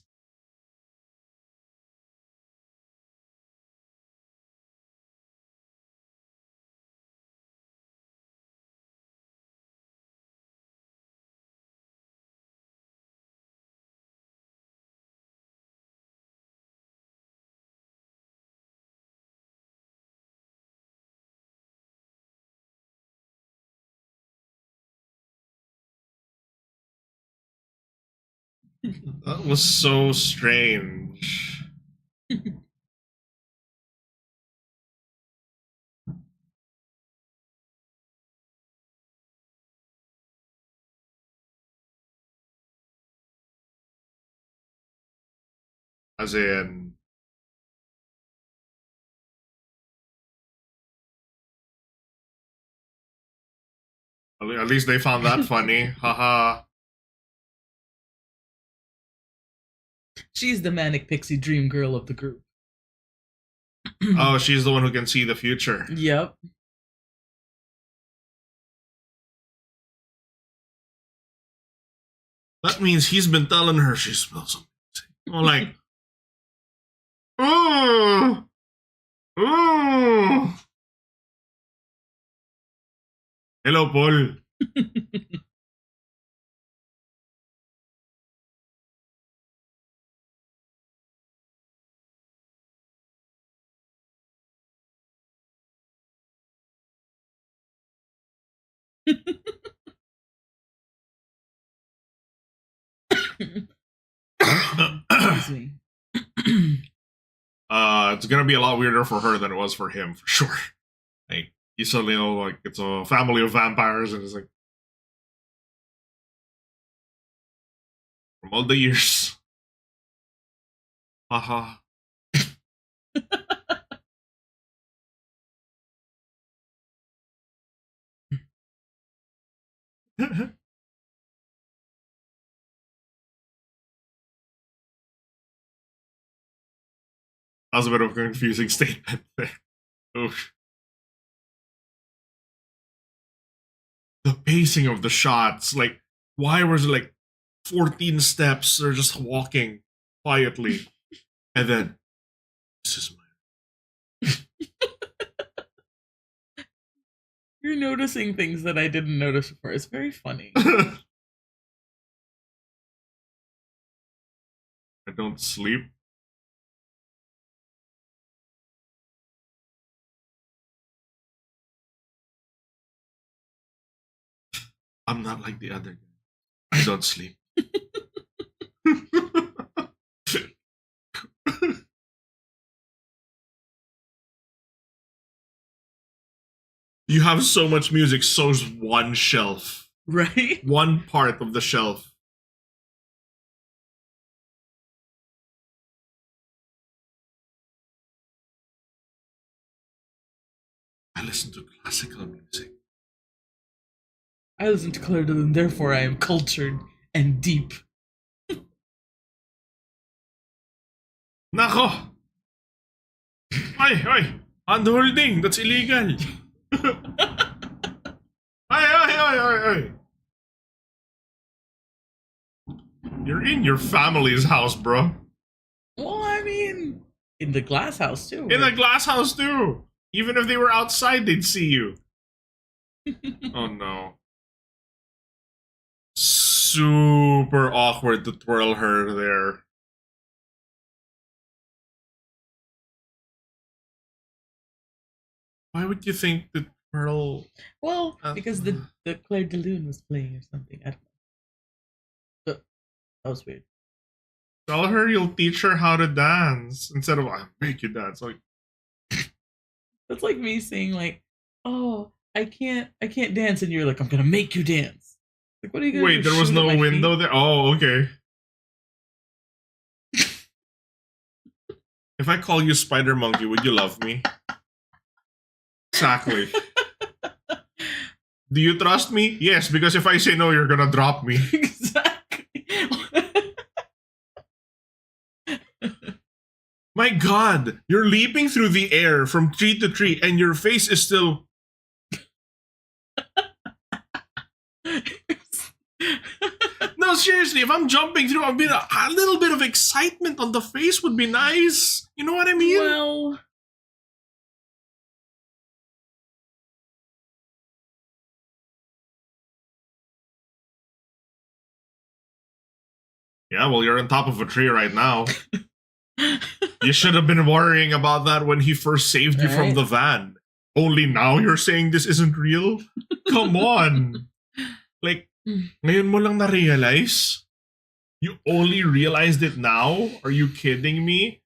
That was so strange. As in, at least they found that funny. Haha. She's the manic pixie dream girl of the group. Oh, she's the one who can see the future. Yep. That means he's been telling her she smells amazing. I'm like, oh, oh. Hello, Paul. Excuse me. It's gonna be a lot weirder for her than it was for him, for sure. Like, you suddenly know, like, it's a family of vampires, and it's like, from all the years. Haha. That was a bit of a confusing statement there. Oof. The pacing of the shots, like, why was it like 14 steps or just walking quietly? And then, this is my. You're noticing things that I didn't notice before. It's very funny. I don't sleep. I'm not like the other guy. I don't sleep. You have so much music, so's one shelf. Right? One part of the shelf. I listen to classical music. I listen to Claire de Lune, therefore I am cultured and deep. Nako! Ay! Handholding! That's illegal! Ay! You're in your family's house, bro. Well, I mean, in the glass house too. In the glass house too. Even if they were outside, they'd see you. Oh no. Super awkward to twirl her there. Why would you think that twirl? Well, because the Claire de Lune was playing or something. I don't know. But that was weird. Tell her you'll teach her how to dance instead of I make you dance. Like, that's like me saying like, "Oh, I can't dance," and you're like, "I'm gonna make you dance." Like, what are you gonna wait, do? there was Shoot at no my window feet? there. Oh, okay. If I call you Spider Monkey, would you love me? Exactly. Do you trust me? Yes, because if I say no, you're gonna drop me. Exactly. My God, you're leaping through the air from tree to tree, and your face is still. No, seriously, if I'm jumping through, a little bit of excitement on the face would be nice. You know what I mean? Well, yeah, well, you're on top of a tree right now. You should have been worrying about that when he first saved you from Right. the van. Only now you're saying this isn't real? Come on. Like, ngayon mo lang na-realize? You only realized it now? Are you kidding me?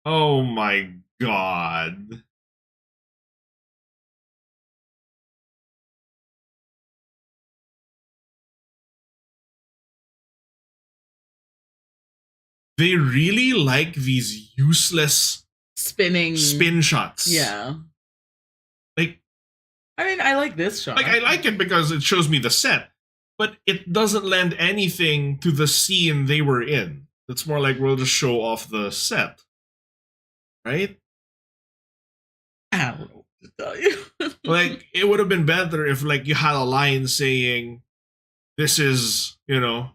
Oh my God. They really like these useless spinning spin shots. Yeah. Like, I mean, I like this shot. like I like it because it shows me the set, but it doesn't lend anything to the scene they were in. It's more like we'll just show off the set. Right? to tell you. Like, it would have been better if, like, you had a line saying, this is, you know,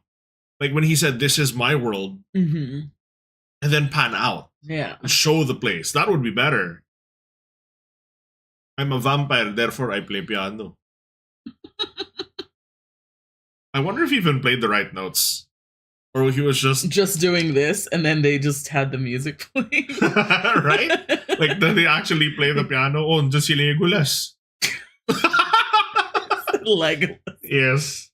like when he said, this is my world, Mm-hmm. and then pan out. Yeah. Show the place. That would be better. I'm a vampire, therefore I play piano. I wonder if he even played the right notes. Or he was just doing this, and then they just had the music playing. right? Like, did they actually play the piano? Oh, just si Legolas. Legolas. Yes.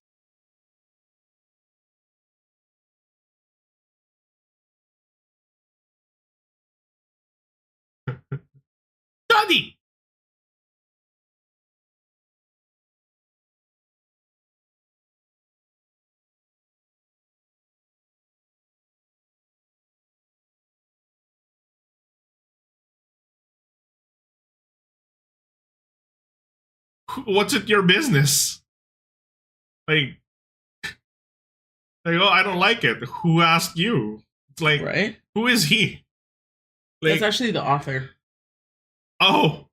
Daddy! What's it your business? Like, oh, I don't like it. Who asked you? It's like, Right? who is he? Like, That's actually the author. oh,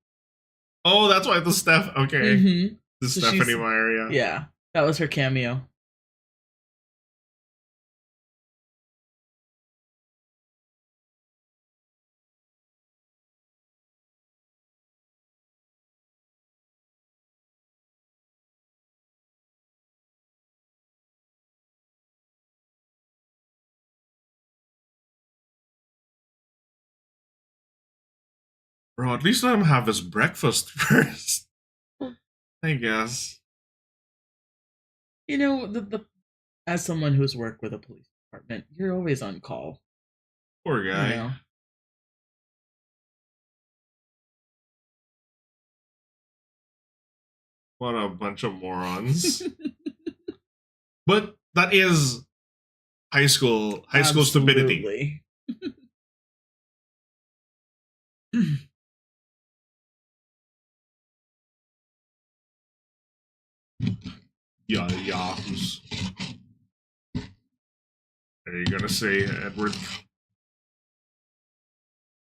that's why it's Steph. Okay, Mm-hmm. the So Stephanie she's- Meyer. Yeah. Yeah. That was her cameo. Bro, at least let him have his breakfast first. I guess. You know, the as someone who's worked with a police department, you're always on call. Poor You guy. know? What a bunch of morons. But that is high school stupidity. Absolutely. Yeah, yahoos. Are you gonna say Edward?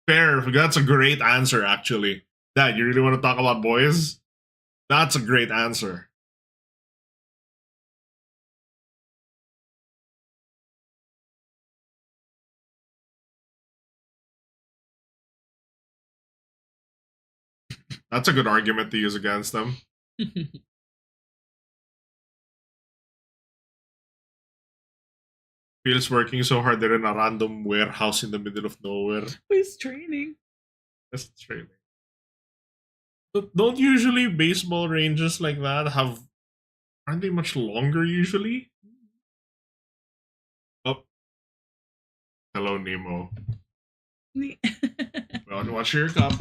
Fair. That's a great answer, actually. Dad, you really want to talk about boys? That's a great answer. That's a good argument to use against them. Feels working so hard they're in a random warehouse in the middle of nowhere. He's training. That's training. But don't usually baseball ranges like that have... Aren't they much longer usually? Oh. Hello, Nemo. Well, watch your cup.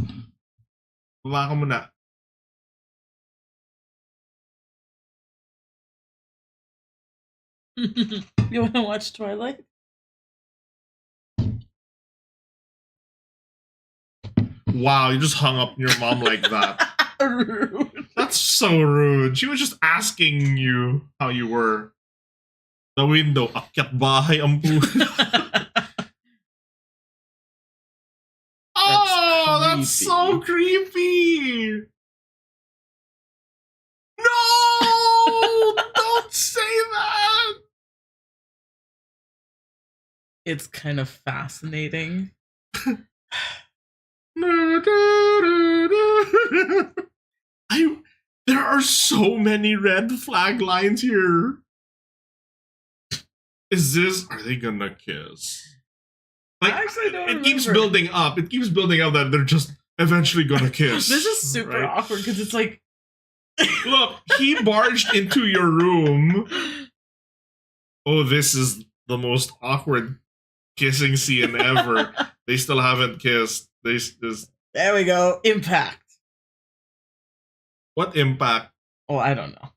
Baba ka muna. You want to watch Twilight? Wow, you just hung up your mom like that. Rude. That's so rude. She was just asking you how you were. The window, akyat bahay ang Oh, that's so creepy. No! Don't say that! It's kind of fascinating. There are so many red flag lines here. Are they gonna kiss? Like, I actually don't it keeps remember. building up. It keeps building up that they're just eventually gonna kiss. This is super right? awkward because it's like, Look, he barged into your room. Oh, this is the most awkward kissing scene ever. They still haven't kissed. They just... there we go. Impact. What impact? Oh, I don't know.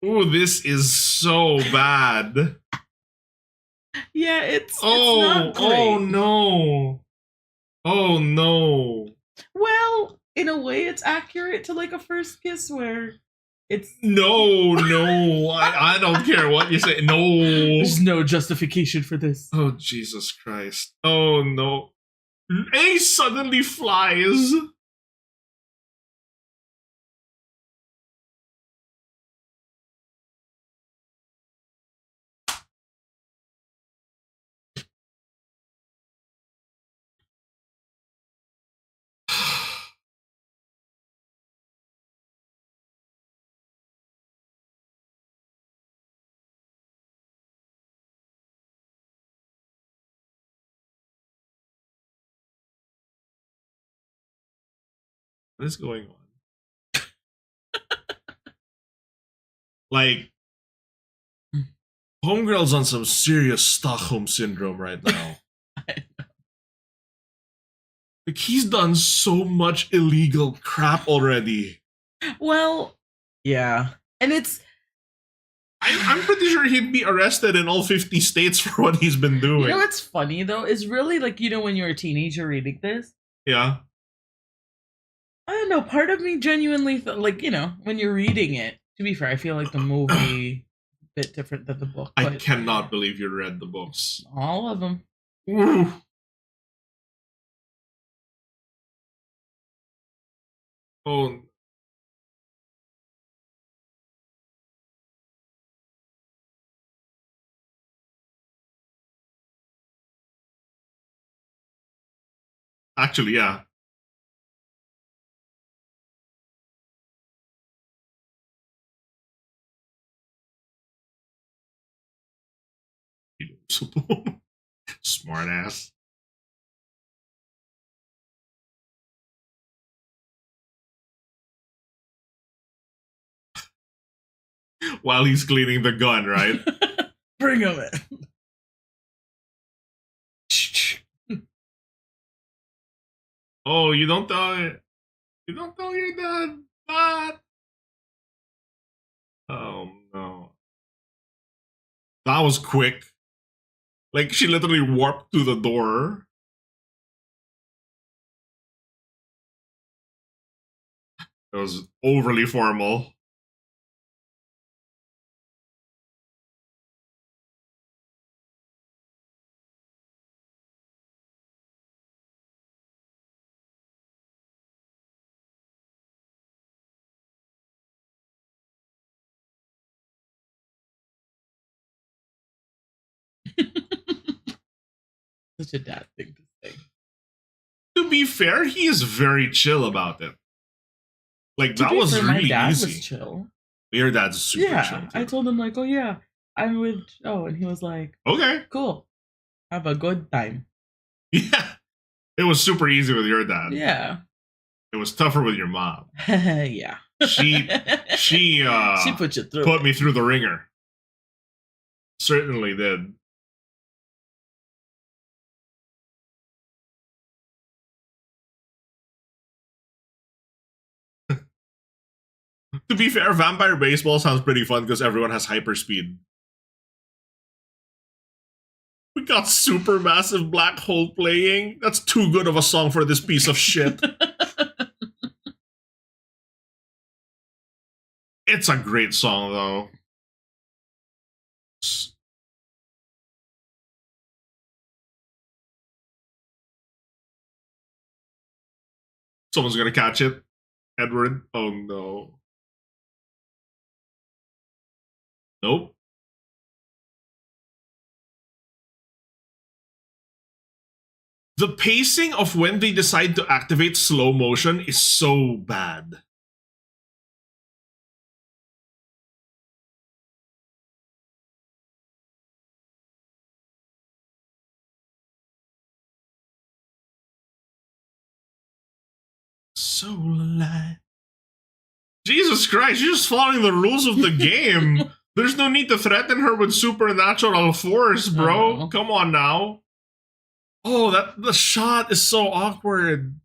Oh, this is so bad. Yeah, it's Oh, not great. oh no. Oh no. Well, in a way, it's accurate to like a first kiss where it's No, I don't care what you say. No. there's no justification for this. Oh, Jesus Christ. Oh no. Ace suddenly flies. What is going on? Like, Homegirl's on some serious Stockholm syndrome right now. Like, he's done so much illegal crap already. Well, yeah. And it's... I'm pretty sure he'd be arrested in all 50 states for what he's been doing. You know what's funny, though? Is really, like, you know, when you're a teenager reading this? Yeah. I don't know. Part of me genuinely, like, you know, when you're reading it, to be fair, I feel like the movie a bit different than the book. I cannot believe you read the books. All of them. Ooh. Oh. Actually, yeah. Smart ass. While he's cleaning the gun, right? Bring him in. Oh, you don't tell your dad that. Oh no. That was quick. Like, she literally warped to the door. It was overly formal. Such a dad thing to say. To be fair, he is very chill about it. Like, that was fair, really my dad easy. Was chill. Your dad's super chill. Yeah, I told him, like, oh yeah, I'm with Joe, and he was like, okay, cool, have a good time. Yeah, it was super easy with your dad. Yeah, it was tougher with your mom. Yeah, she put you through. Put me through the ringer. Certainly did. To be fair, Vampire Baseball sounds pretty fun because everyone has hyperspeed. We got Supermassive Black Hole playing. That's too good of a song for this piece of shit. It's a great song, though. Someone's gonna catch it. Edward. Oh no. Nope. The pacing of when they decide to activate slow motion is so bad. So light. Jesus Christ, you're just following the rules of the game. There's no need to threaten her with supernatural force, bro. Come on now. Oh, the shot is so awkward.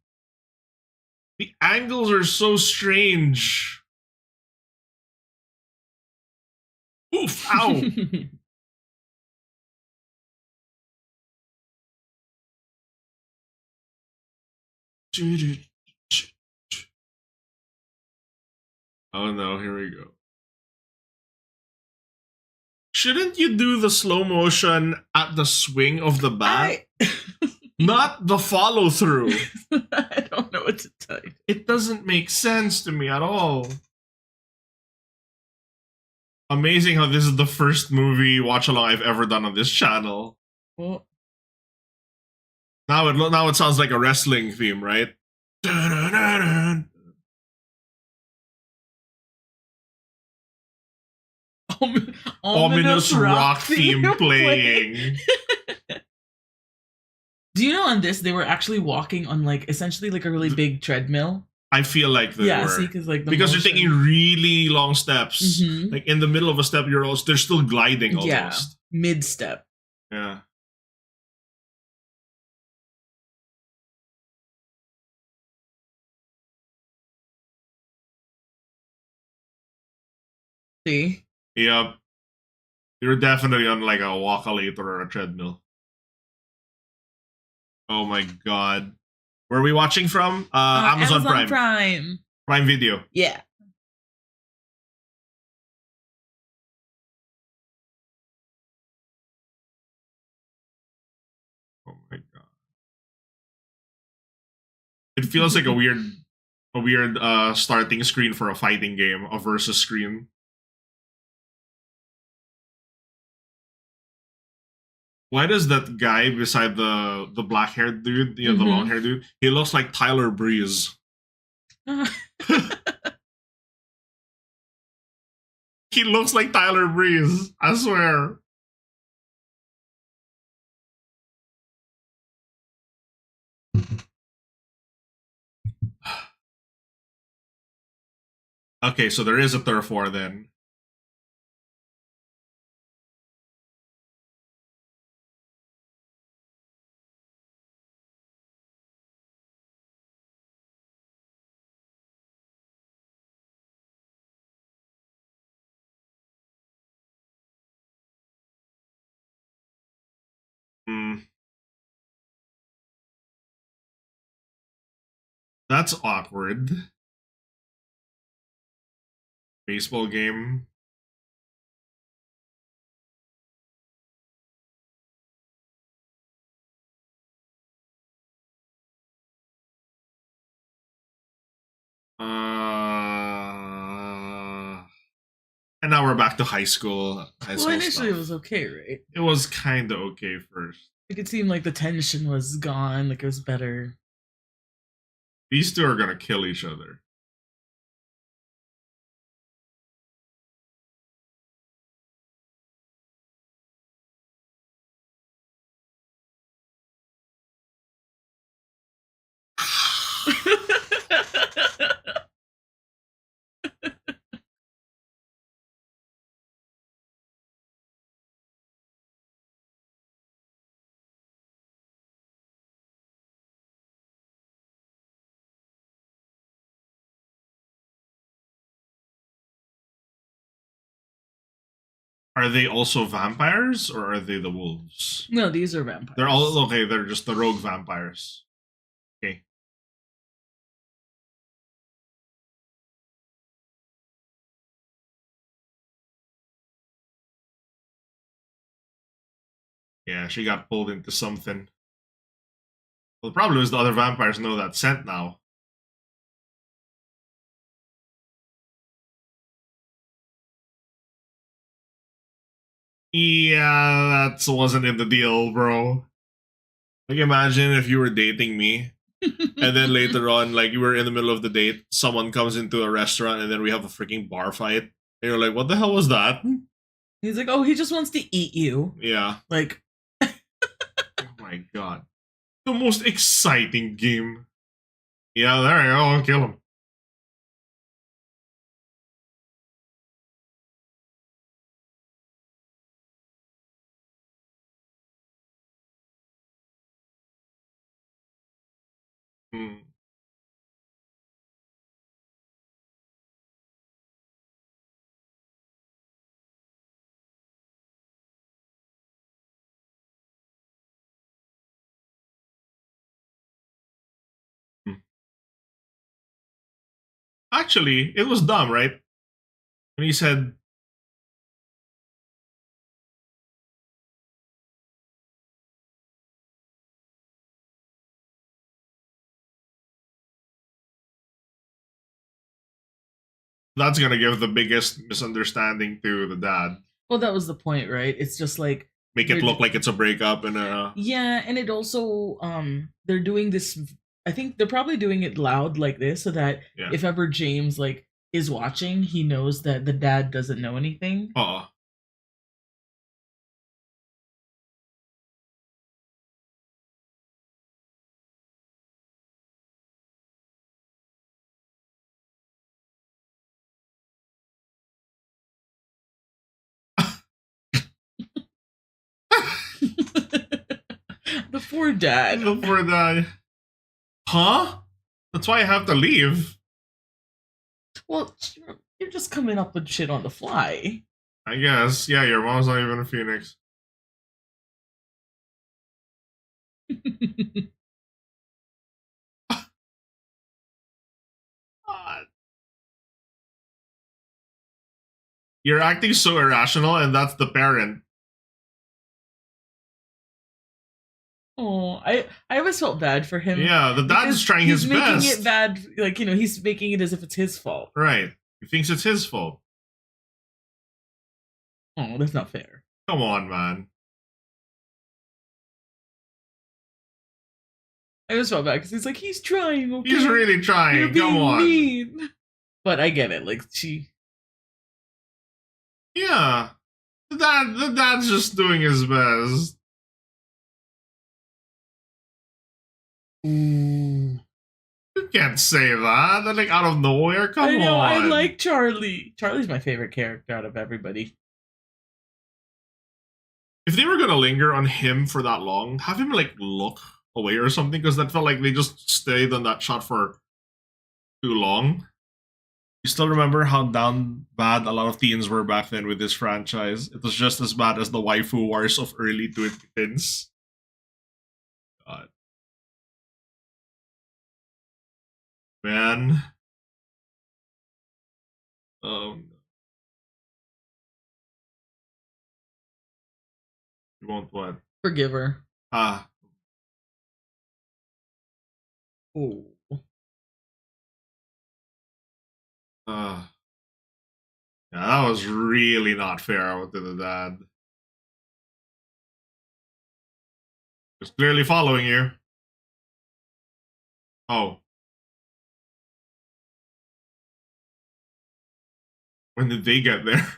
The angles are so strange. Oof, ow. Oh no, here we go. Shouldn't you do the slow motion at the swing of the bat? Not the follow through. I don't know what to tell you. It doesn't make sense to me at all. Amazing how this is the first movie watch along I've ever done on this channel. Well, now it sounds like a wrestling theme, right? Ominous rock theme playing. Do you know on this they were actually walking on like essentially like a really big treadmill? I feel like they Yeah, were. see, because like the Because motion. you're taking really long steps. Mhm. Like in the middle of a step, they're still gliding Yeah, almost. mid step. Yeah. See, Yep. You're definitely on like a walkalator or a treadmill. Oh my god. Where are we watching from? Amazon Prime. Prime Video. Yeah. Oh my god. It feels like a weird starting screen for a fighting game, a versus screen. Why does that guy beside the black haired dude, the long haired dude, he looks like Tyler Breeze. He looks like Tyler Breeze, I swear. Okay, so there is a turf war then. Hmm. That's awkward. Baseball game. And now we're back to high school. Well, initially it was okay, right? It was kind of okay first. Like it seemed like the tension was gone, like it was better. These two are gonna kill each other. Are they also vampires or are they the wolves? No, these are vampires. They're all okay. They're just the rogue vampires. Okay. Yeah, she got pulled into something. Well, the problem is the other vampires know that scent now. Yeah, that wasn't in the deal, bro. Like, imagine if you were dating me, and then later on, like, you were in the middle of the date, someone comes into a restaurant, and then we have a freaking bar fight. And you're like, what the hell was that? He's like, oh, he just wants to eat you. Yeah. Like, oh my god. The most exciting game. Yeah, there you go. I'll kill him. Hmm. Hmm. Actually, it was dumb, right? When he said, that's gonna give the biggest misunderstanding to the dad. well, that was the point, right? It's just like Make it look like it's a breakup and yeah, and it also they're doing this. I think they're probably doing it loud like this so that yeah. if ever James like is watching, he knows that the dad doesn't know anything. The poor dad. For the... Huh? That's why I have to leave. Well, you're just coming up with shit on the fly. I guess. Yeah, your mom's not even a Phoenix. God. You're acting so irrational, and that's the parent. Oh, I always felt bad for him. Yeah, the dad's trying his best. He's making it bad, like, you know, he's making it as if it's his fault. Right. He thinks it's his fault. Oh, that's not fair. Come on, man. I always felt bad because he's like, he's trying, okay? He's really trying. You're being Come on. mean. But I get it. Like, she... Yeah. The dad's just doing his best. Ooh. You can't say that. They're like out of nowhere. Come on. I know, I like Charlie. Charlie's my favorite character out of everybody. If they were gonna linger on him for that long, have him like look away or something, because that felt like they just stayed on that shot for too long. You still remember how down bad a lot of teens were back then with this franchise? It was just as bad as the waifu wars of early 2010s. God. Man. You won't what? Forgive her. Ah. Ooh. Yeah, that was really not fair to the dad. Just clearly following you. Oh. When did they get there?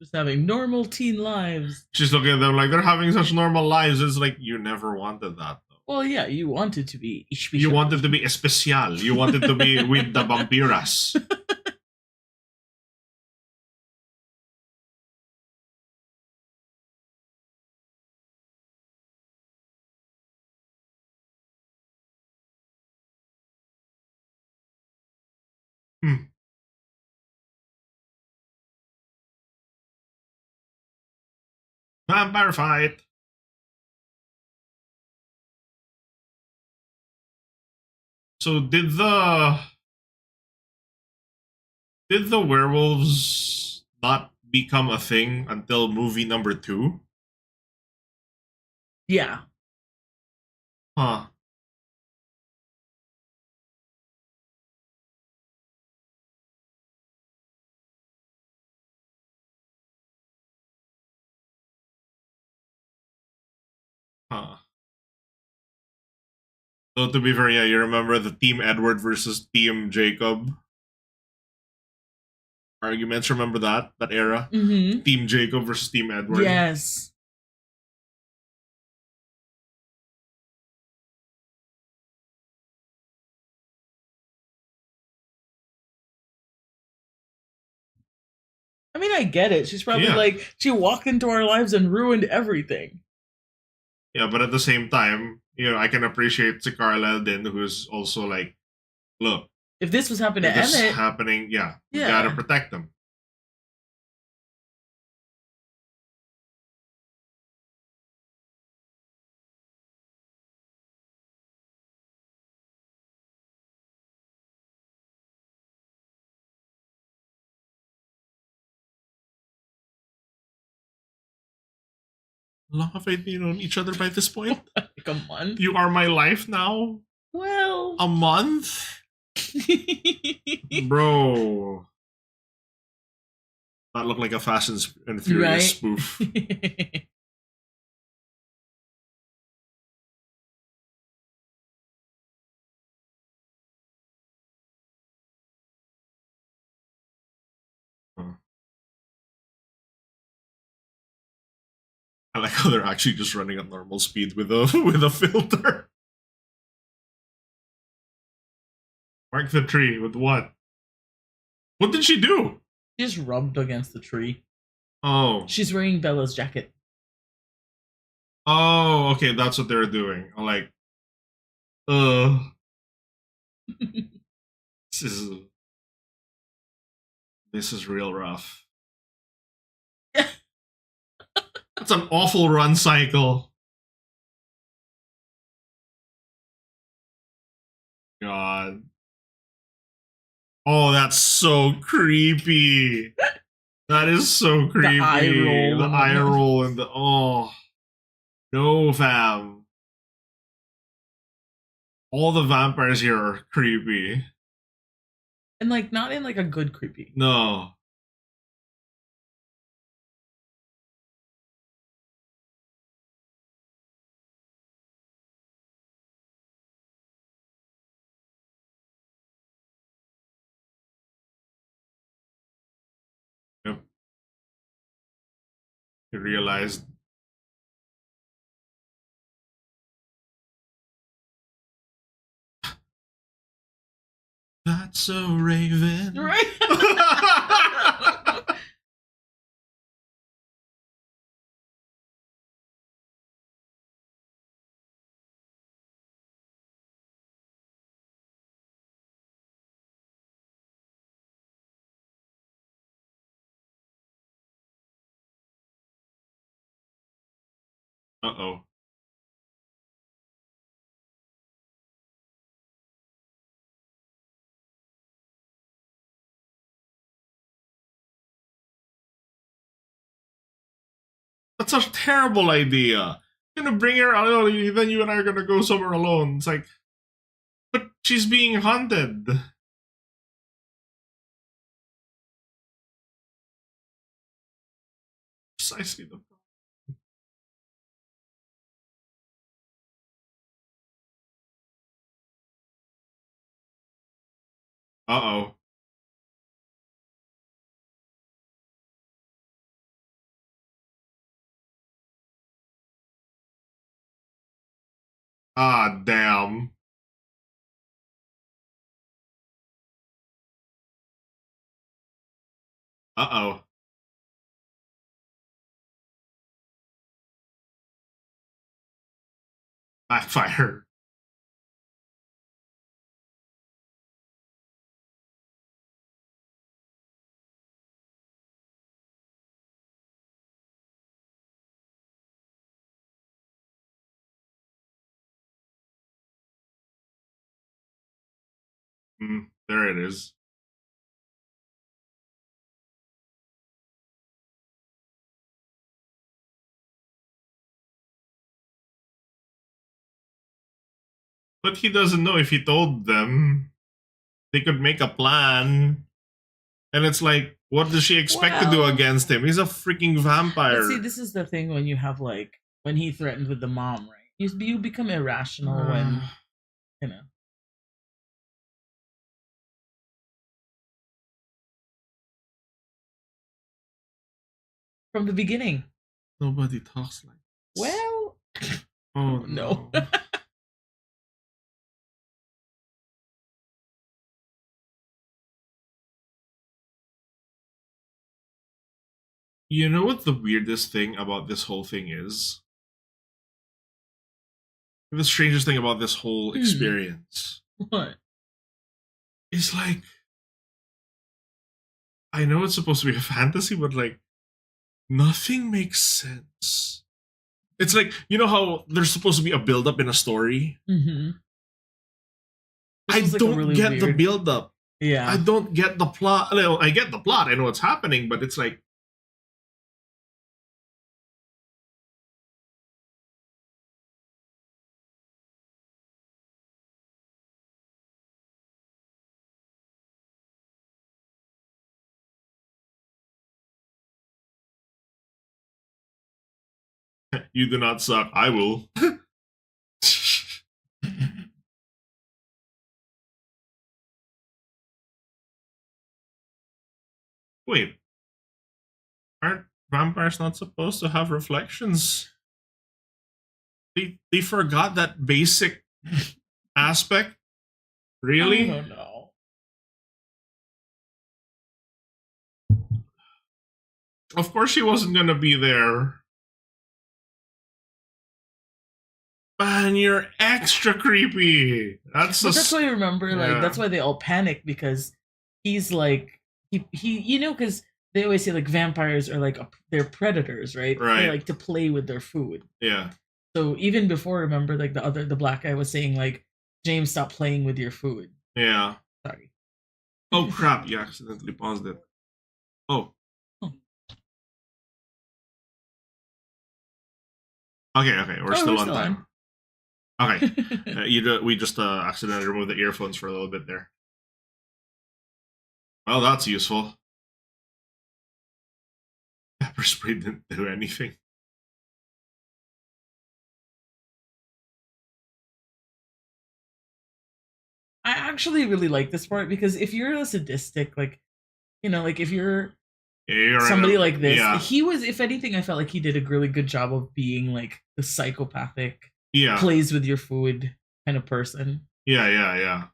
Just having normal teen lives. She's looking at them like they're having such normal lives. It's like, you never wanted that, though. Well, yeah, you wanted to be... You wanted to be especial. You wanted to be with the vampiras. Vampire fight. So did the werewolves not become a thing until movie number 2? Yeah. Huh. Huh. So to be fair, yeah, you remember the Team Edward versus Team Jacob arguments? Remember that era? Mm-hmm. Team Jacob versus Team Edward. Yes. I mean, I get it. She's probably like, she walked into our lives and ruined everything. Yeah, but at the same time, you know, I can appreciate Carla then, who's also like, look, if this was happening to Emmett, happening, you gotta protect them. How long have I known each other by this point? Like a month. You are my life now? Well, a month? Bro. That looked like a Fast and Furious spoof. I like how they're actually just running at normal speed with a filter. Mark the tree with what? What did she do? She just rubbed against the tree. Oh. She's wearing Bella's jacket. Oh, okay, that's what they're doing. I'm like, this is real rough. That's an awful run cycle. God. Oh, that's so creepy. That is so creepy. The eye roll and the oh. No, fam. All the vampires here are creepy. And like not in like a good creepy. No. Yep. You realized. That's so Raven. Right? Uh-oh. That's a terrible idea. You're gonna bring her out, then you and I are gonna go somewhere alone. It's like, but she's being hunted. Precisely the problem. Uh-oh. Ah, damn. Uh-oh. Backfire. There it is. But he doesn't know. If he told them, they could make a plan. And it's like, what does she expect to do against him? He's a freaking vampire. But see, this is the thing when you have like when he threatened with the mom, right? You become irrational when you know. From the beginning. Nobody talks like this. Well, oh no. You know what the weirdest thing about this whole thing is? The strangest thing about this whole experience. What? It's like, I know it's supposed to be a fantasy, but like, nothing makes sense. It's like, you know how there's supposed to be a build-up in a story? Mm-hmm. I don't really get the build-up. Yeah. I don't get the plot. I get the plot. I know what's happening, but it's like, you do not suck. I will. Wait. Aren't vampires not supposed to have reflections? They forgot that basic aspect? Really? I don't know. Of course she wasn't gonna be there. Man, you're extra creepy. That's why I remember, like, yeah. that's why they all panic, because he's like, he you know, because they always say like vampires are like they're predators, right? Right. They like to play with their food. Yeah. So even before, remember, like the black guy was saying like, James, stop playing with your food. Yeah. Sorry. Oh crap! You accidentally paused it. Oh. Okay. We're still on time. Okay. We just accidentally removed the earphones for a little bit there. Well, that's useful. Pepper spray didn't do anything. I actually really like this part, because if you're a sadistic, like, you know, like if you're somebody like this, he was, if anything, I felt like he did a really good job of being like the psychopathic, plays with your food kind of person. Yeah.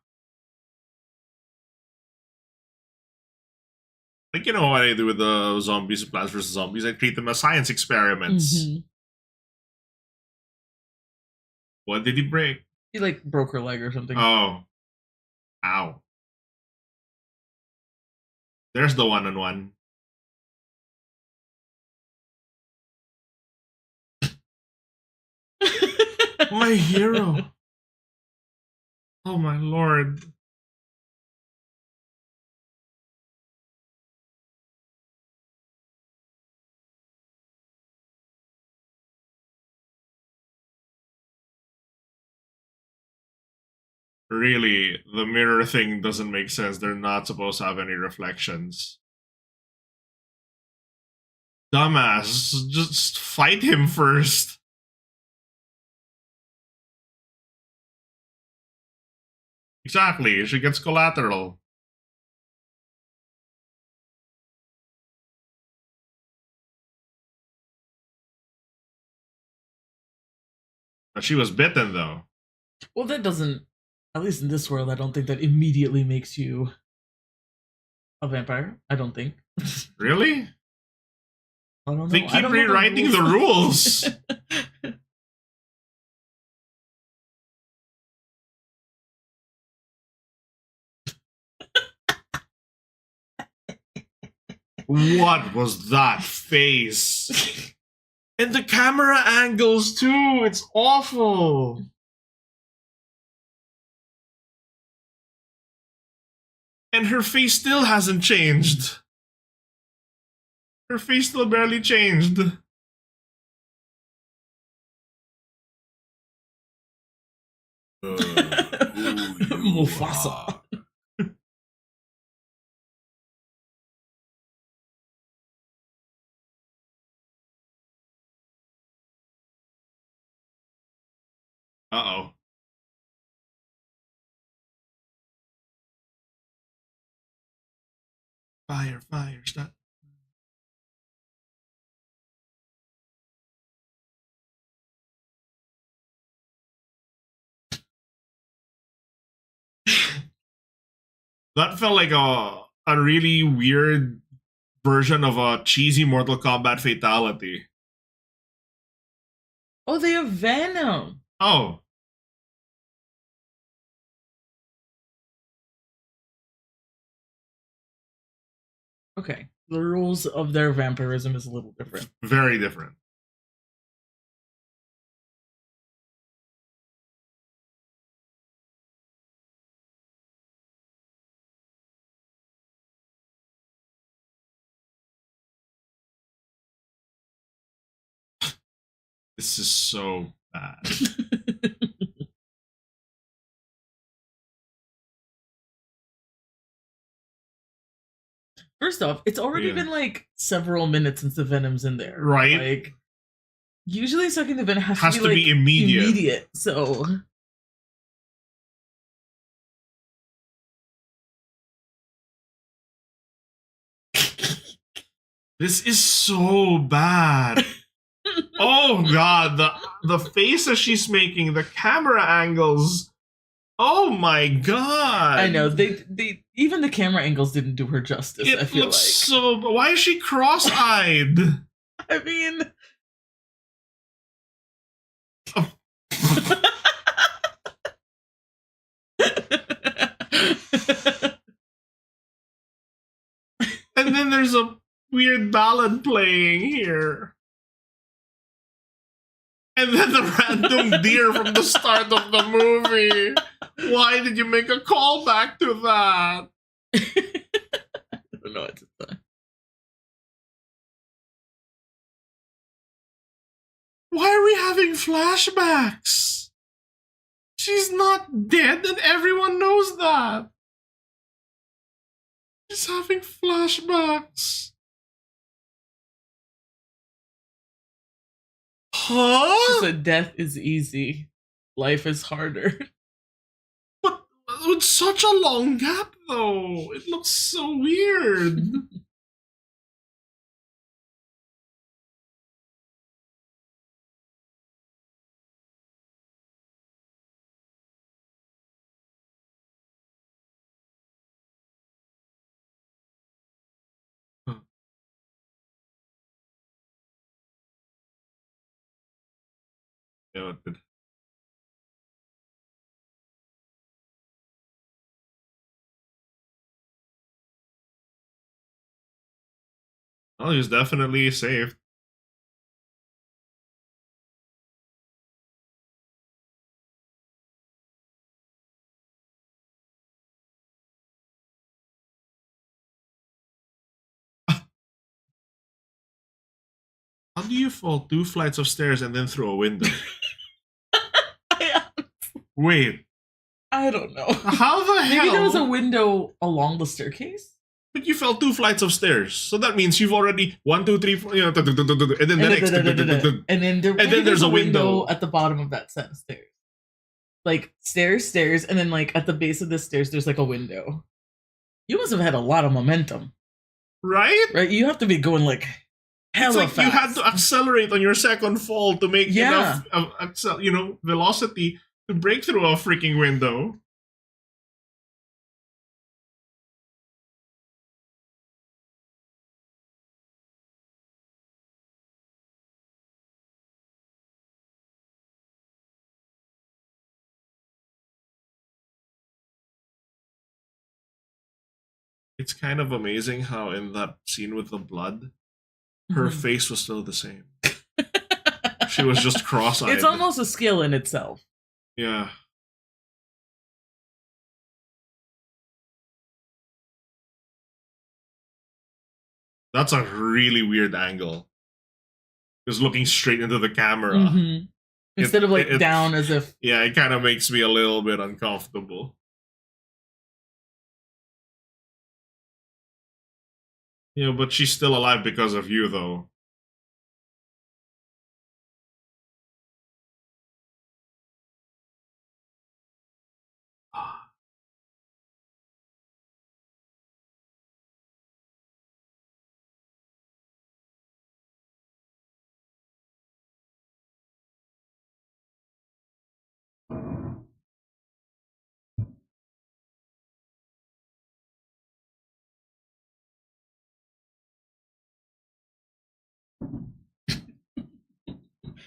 Like, you know what I do with the zombies, Plants vs. Zombies? I treat them as science experiments. Mm-hmm. What did he break? He like broke her leg or something. Oh. Ow. There's the one-on-one. My hero. Oh my lord. Really, the mirror thing doesn't make sense. They're not supposed to have any reflections. Dumbass, just fight him first. Exactly, she gets collateral. But she was bitten, though. Well, that doesn't, at least in this world, I don't think that immediately makes you a vampire. I don't think. Really? I don't know. They keep rewriting the rules. What was that face? And the camera angles too. It's awful. And her face still hasn't changed. Her face still barely changed. Mufasa. Uh-oh. Fire, stop. That felt like a really weird version of a cheesy Mortal Kombat fatality. Oh, they have Venom. Oh. Okay. The rules of their vampirism is a little different. Very different. This is so bad. First off, it's already been like several minutes since the Venom's in there. Right. Like, usually sucking the Venom has to be immediate. So this is so bad. Oh god, the faces she's making, the camera angles. Oh my god. I know they even the camera angles didn't do her justice. I It feel looks like. so. Why is she cross-eyed? I mean. And then there's a weird ballad playing here. And then the random deer from the start of the movie. Why did you make a callback to that? I don't know what to say. Why are we having flashbacks? She's not dead and everyone knows that. She's having flashbacks. Huh? She said death is easy. Life is harder. But with such a long gap though, it looks so weird. Yeah, it did. Well, he's definitely saved. How do you fall 2 flights of stairs and then through a window? Wait. I don't know. How the hell? Maybe there was a window along the staircase? But you fell 2 flights of stairs. So that means you've already 1, 2, 3, 4, and then the next. And then there's a window at the bottom of that set of stairs. Like stairs, and then like at the base of the stairs, there's like a window. You must have had a lot of momentum. Right? Right? You have to be going like hella it's like fast. you had to accelerate on your second fall to make Yeah. enough velocity to break through a freaking window. It's kind of amazing how in that scene with the blood, her Mhm. face was still the same. She was just cross-eyed. It's almost a skill in itself. Yeah. That's a really weird angle. Just looking straight into the camera. Mhm. Instead of like down as if. Yeah, it kind of makes me a little bit uncomfortable. Yeah, but she's still alive because of you, though.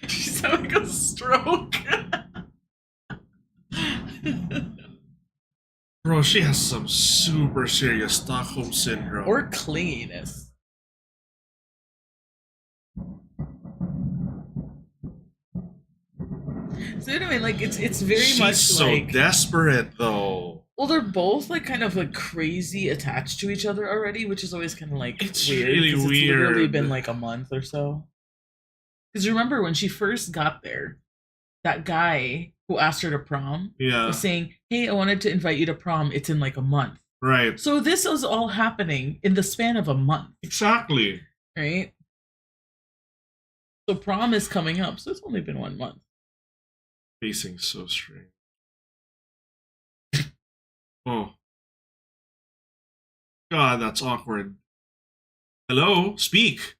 She's having a stroke. Bro, she has some super serious Stockholm syndrome. Or clinginess. So anyway, like it's very She's much so like desperate, though. well, they're both like kind of like crazy attached to each other already, which is always kind of like It's weird. really 'Cause it's literally weird. been like a month or so. Because remember when she first got there, that guy who asked her to prom Yeah. was saying, "Hey, I wanted to invite you to prom. It's in like a month." Right. So this is all happening in the span of a month, Exactly. right? So prom is coming up, so it's only been 1 month. Pacing so strange. Oh. God, that's awkward. Hello? Speak.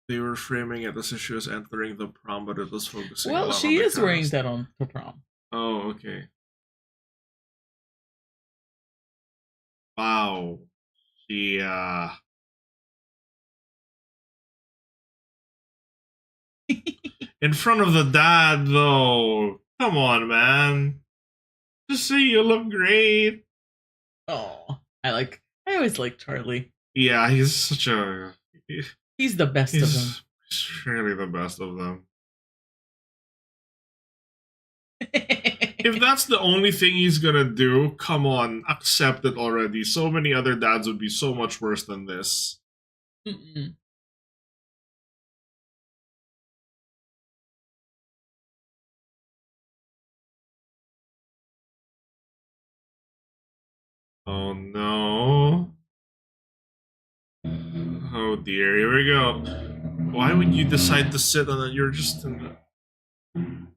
They were framing it as if she was entering the prom, but it was focusing a Well, lot on she the is wearing cast. that on the prom. Oh, okay. Wow. Yeah. In front of the dad, though. Come on, man. Just say you look great. Oh, I always like Charlie. Yeah, he's such a. He's the best of them. He's really the best of them. If that's the only thing he's gonna do, come on, accept it already. So many other dads would be so much worse than this. Mm-mm. Oh no. Oh dear, here we go. Why would you decide to sit on it? You're just in the...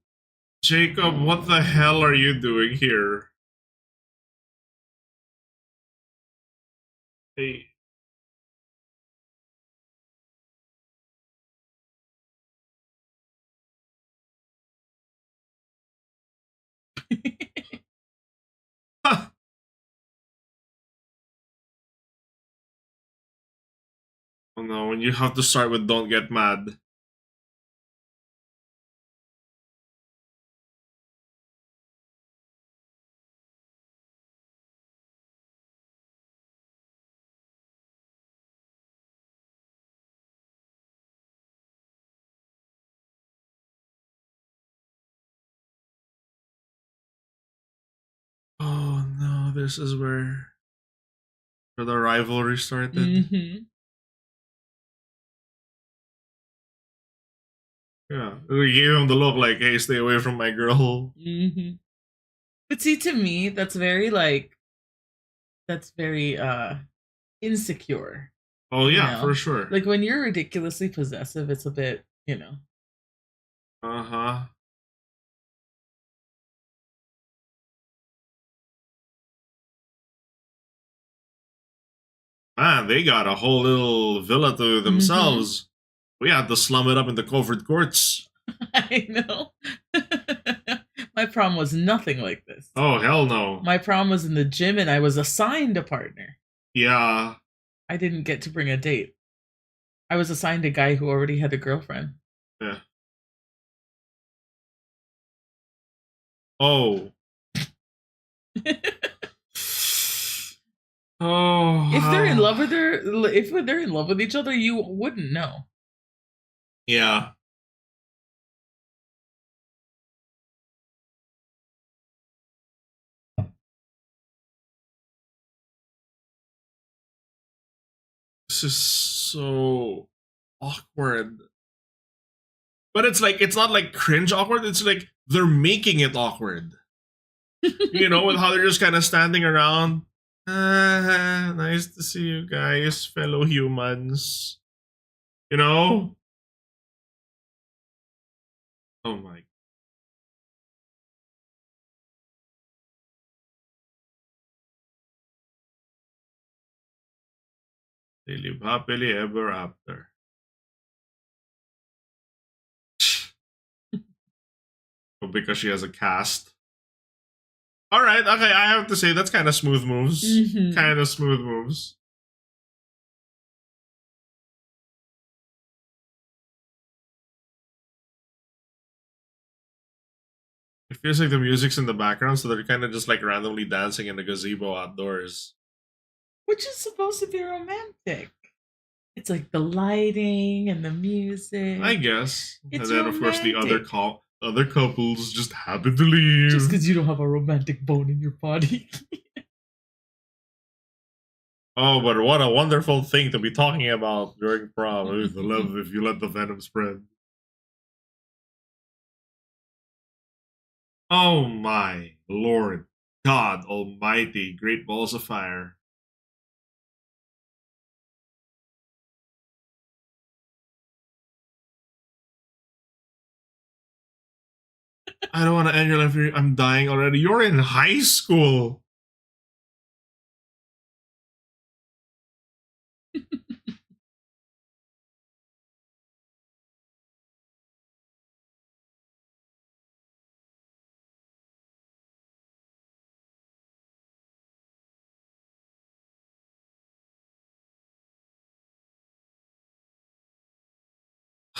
Jacob, what the hell are you doing here? Hey. Oh no, when you have to start with don't get mad. Oh no, this is where the rivalry started. Mm-hmm. Yeah, we gave him the look like, hey, stay away from my girl. Mm-hmm. But see, to me, that's very insecure. Oh yeah, know? for sure. Like when you're ridiculously possessive, it's a bit, Uh-huh. Man, they got a whole little villa to themselves. We had to slum it up into covered courts. I know. My prom was nothing like this. Oh, hell no. My prom was in the gym and I was assigned a partner. Yeah. I didn't get to bring a date. I was assigned a guy who already had a girlfriend. Yeah. Oh. Oh. If they're in love with each other, you wouldn't know. Yeah. This is so awkward. But it's like, it's not like cringe awkward, it's like they're making it awkward. You know, with how they're just kind of standing around. Nice to see you guys, fellow humans. You know? Oh my. They live happily ever after. Oh, because she has a cast. All right, okay, I have to say that's kind of smooth moves. Mhm. Kind of smooth moves. It feels like the music's in the background, so they're kind of just like randomly dancing in the gazebo outdoors. Which is supposed to be romantic. It's like the lighting and the music. I guess. It's and then, of course, the romantic. other couples just happen to leave. Just because you don't have a romantic bone in your body. Oh, but what a wonderful thing to be talking about during prom. The love if you let the venom spread. Oh my Lord. God almighty. Great balls of fire. I don't want to end your life here. I'm dying already. You're in high school.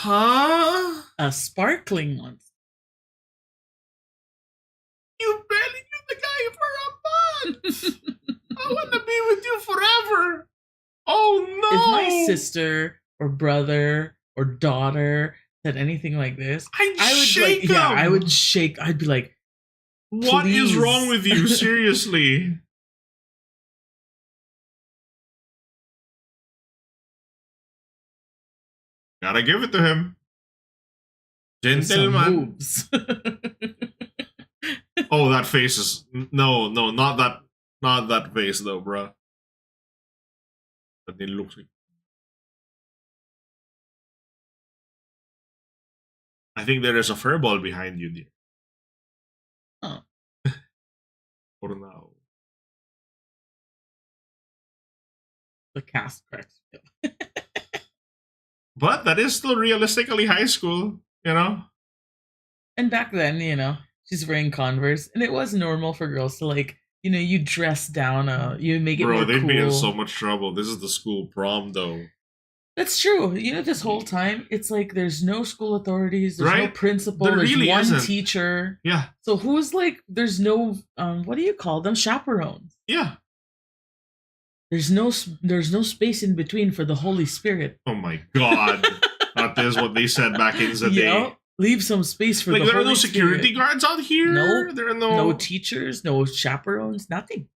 Huh? A sparkling monster. You barely knew the guy for a month. I want to be with you forever. Oh no! If my sister or brother or daughter said anything like this, I would shake like, them. yeah, I would shake. I'd be like, what is please. wrong with you? Seriously. Gotta give it to him. Gentleman. Moves. Oh, that face is no, not that face though, bruh. But it looks like. I think there is a furball behind you, dear. Oh. For now. The cast cracks. But that is still realistically high school, you know? And back then, she's wearing Converse, and it was normal for girls to like, you dress down, you make it more they'd cool. be in so much trouble. This is the school prom, though. That's true. This whole time, it's like there's no school authorities, there's no Right? principal, There there's really one isn't. teacher. Yeah. So who's like, there's no, what do you call them? Chaperones. Yeah. There's no space in between for the Holy Spirit. Oh my God. That is what they said back in the day. Leave some space for the Holy Spirit. There are no security guards out here? No. There are no teachers, no chaperones, nothing.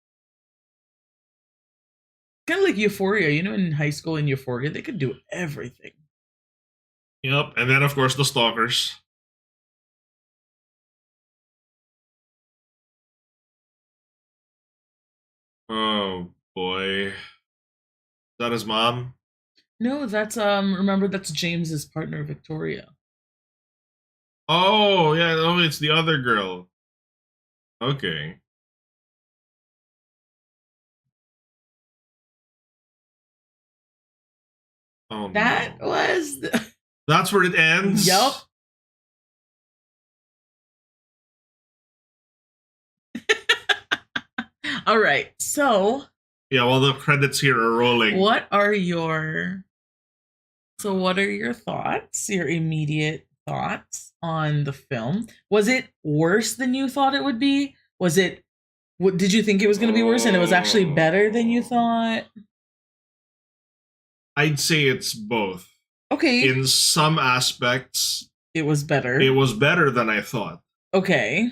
Kind of like Euphoria, in high school in Euphoria, they could do everything. Yep, and then of course the stalkers. Oh boy. Is that his mom? No, that's remember that's James's partner, Victoria. Oh yeah, it's the other girl. Okay. Oh, that no. was That's where it ends? Yup. All right. So yeah, well the credits here are rolling. What are your thoughts, your immediate thoughts on the film? Was it worse than you thought it would be? Did you think it was going to be worse and it was actually better than you thought? I'd say it's both. Okay. In some aspects, it was better. It was better than I thought. Okay.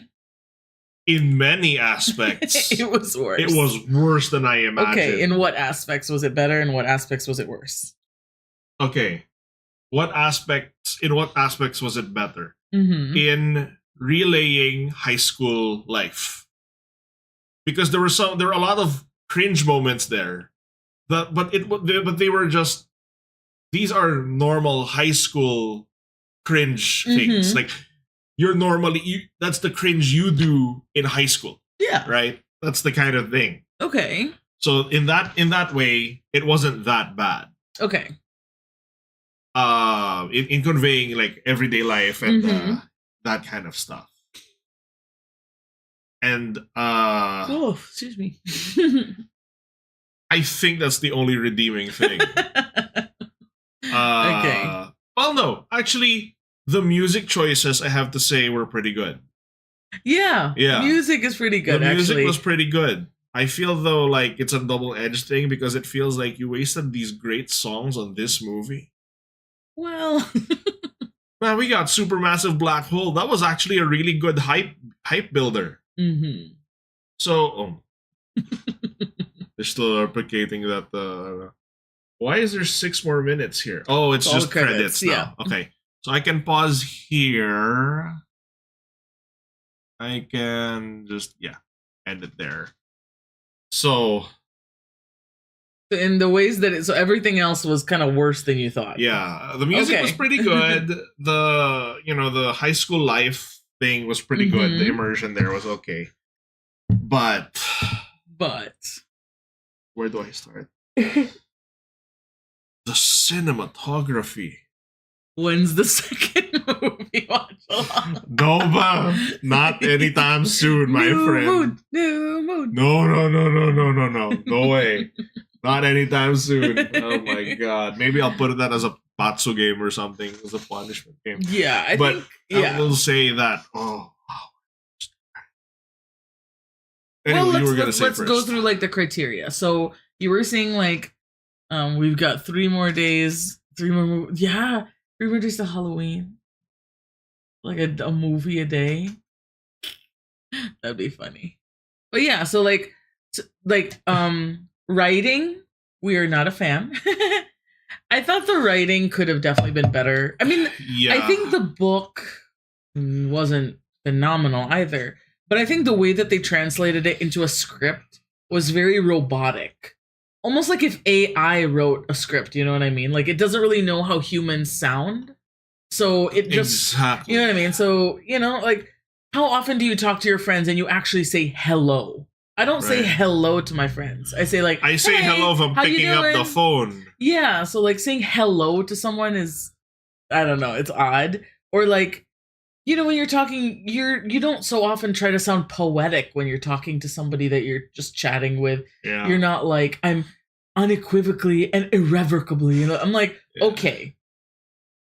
In many aspects, it was worse. It was worse than I imagined. Okay, in what aspects was it better? In what aspects was it worse? Okay. In what aspects was it better? Mm-hmm. In relaying high school life. Because there were a lot of cringe moments there. But they were just, these are normal high school cringe things. Mm-hmm. Like that's the cringe you do in high school. Yeah. Right? That's the kind of thing. Okay. So in that way, it wasn't that bad. Okay. In conveying like everyday life and Mm-hmm. That kind of stuff. And oh, excuse me. I think that's the only redeeming thing. Okay. Well, no, actually, the music choices I have to say were pretty good. Yeah. Music is pretty good. The music actually was pretty good. I feel though like it's a double-edged thing because it feels like you wasted these great songs on this movie. Well, man, we got Supermassive Black Hole. That was actually a really good hype builder. Mm-hmm. So, they're still replicating that. Why is there 6 more minutes here? Oh, it's just credits now. Yeah. Okay, so I can pause here. I can just end it there. So in the ways that so everything else was kind of worse than you thought. Yeah, the music was pretty good. The high school life thing was pretty good. The immersion there was okay. But where do I start? The cinematography. When's the second movie watch along? No, not anytime soon, my friend. New mood. No. No way. Not anytime soon. Oh my god. Maybe I'll put that as a Batsu game or something, as a punishment game. Yeah, I But think. Yeah. I will say that. Oh, wow. Anyway, Well, you were gonna say let's first. go through like the criteria. So you were saying like, we've got 3 more days, 3 more. Yeah, 3 more days to Halloween. Like a movie a day. That'd be funny. But yeah, so writing, we are not a fan. I thought the writing could have definitely been better. I mean, Yeah. I think the book wasn't phenomenal either, but I think the way that they translated it into a script was very robotic. Almost like if AI wrote a script, you know what I mean? Like it doesn't really know how humans sound. So it just, exactly. you know what I mean? So, you know, like how often do you talk to your friends and you actually say hello? I don't say Right. hello to my friends. I say like, I say "Hey, hello if I'm how you picking up the doing?" phone. Yeah, so like saying hello to someone is, I don't know, it's odd. Or like, you know, when you're talking, you don't so often try to sound poetic when you're talking to somebody that you're just chatting with. Yeah. You're not like, I'm unequivocally and irrevocably, you know. I'm like, Yeah. okay,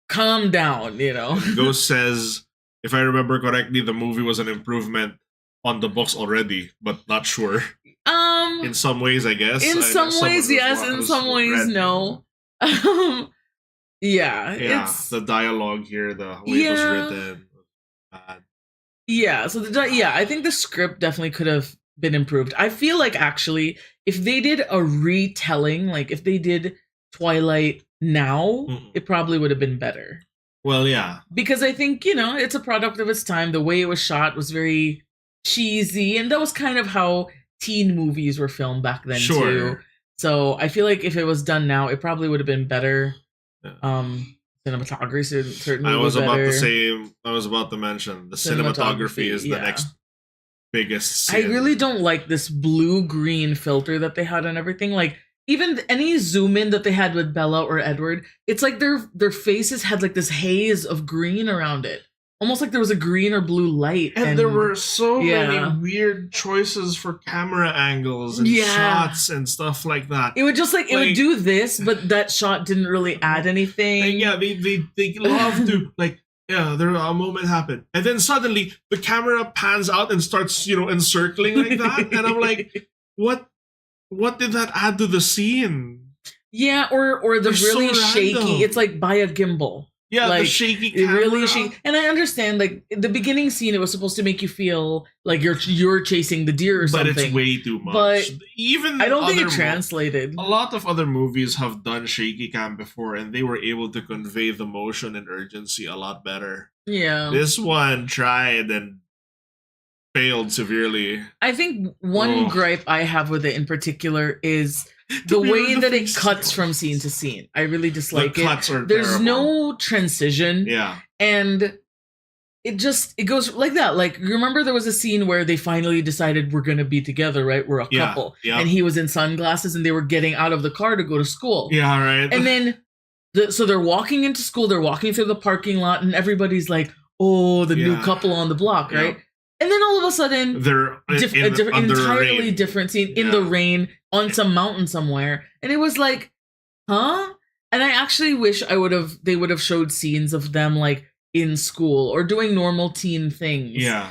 calm down, you know. Ghost says, if I remember correctly, the movie was an improvement on the books already, but not sure. In some ways, I guess. In some ways, yes. In some ways, no. Yeah, Yeah, it's the dialogue here, the way it was written. Bad. yeah. So I think the script definitely could have been improved. I feel like actually, if they did a retelling, like if they did Twilight now, it probably would have been better. Well, yeah. Because I think, you know, it's a product of its time. The way it was shot was very cheesy, and that was kind of how teen movies were filmed back then too. So I feel like if it was done now, it probably would have been better. Yeah. Cinematography certainly I was about to mention the cinematography is the next biggest sin. I really don't like this blue-green filter that they had on everything. Like even any zoom in that they had with Bella or Edward, it's like their faces had like this haze of green around it. Almost like there was a green or blue light. And there were so many weird choices for camera angles and shots and stuff like that. It would just it would do this, but that shot didn't really add anything. And yeah, they love to there a moment happened. And then suddenly the camera pans out and starts, encircling like that. And I'm like, what did that add to the scene? Yeah, or the really so shaky. random. It's like by a gimbal. Yeah, like, the shaky camera. Really shaky. And I understand, like the beginning scene, it was supposed to make you feel like you're chasing the deer or something. But it's way too much. But even I don't think it translated. A lot of other movies have done shaky cam before, and they were able to convey the motion and urgency a lot better. Yeah. This one tried and failed severely. I think one gripe I have with it in particular is the way that it cuts from scene to scene. I really dislike the cuts are There's terrible. no transition. Yeah. And it goes like that. Like, you remember there was a scene where they finally decided we're going to be together, right? We're a couple. Yeah. And he was in sunglasses and they were getting out of the car to go to school. Yeah, right. And then, so they're walking into school, they're walking through the parking lot, and everybody's like, oh, the new couple on the block, right? And then all of a sudden, they're entirely different scene in the rain on some mountain somewhere. And it was like, huh? And I actually wish they would have showed scenes of them like in school or doing normal teen things. Yeah.